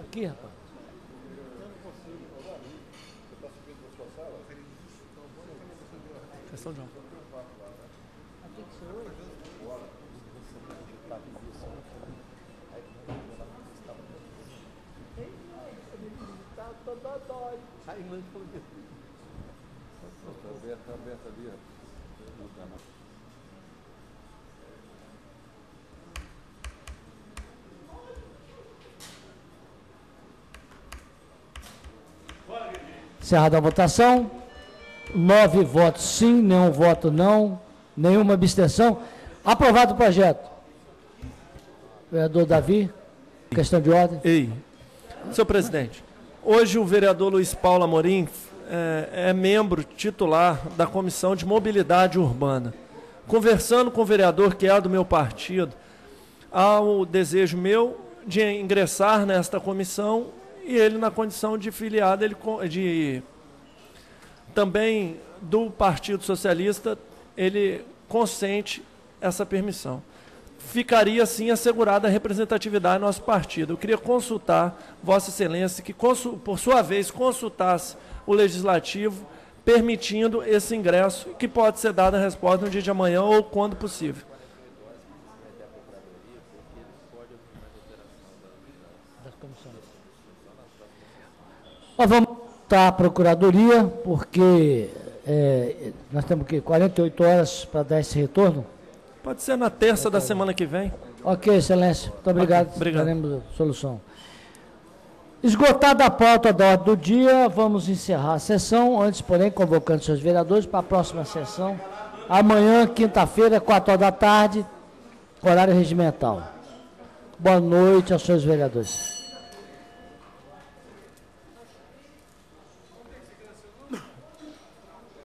Aqui, rapaz. Questão de honra. Encerrada a votação. 9 votos sim, nenhum voto não, nenhuma abstenção. Aprovado o projeto. Vereador Davi, questão de ordem. Senhor presidente, hoje o vereador Luiz Paulo Amorim é membro titular da Comissão de Mobilidade Urbana. Conversando com o vereador que é do meu partido, há o desejo meu de ingressar nesta comissão e ele, na condição de filiado, também do Partido Socialista, ele consente essa permissão. Ficaria, assim, assegurada a representatividade do nosso partido. Eu queria consultar Vossa Excelência, que, por sua vez, consultasse o Legislativo, permitindo esse ingresso, que pode ser dada a resposta no dia de amanhã ou quando possível. Nós vamos voltar à Procuradoria, porque nós temos que 48 horas para dar esse retorno. Pode ser na terça da semana que vem. Ok, Excelência. Muito obrigado. Okay, obrigado. Daremos solução. Esgotada a pauta da ordem do dia, vamos encerrar a sessão, antes, porém, convocando seus vereadores para a próxima sessão, amanhã, quinta-feira, 4 horas da tarde, horário regimental. Boa noite aos seus vereadores.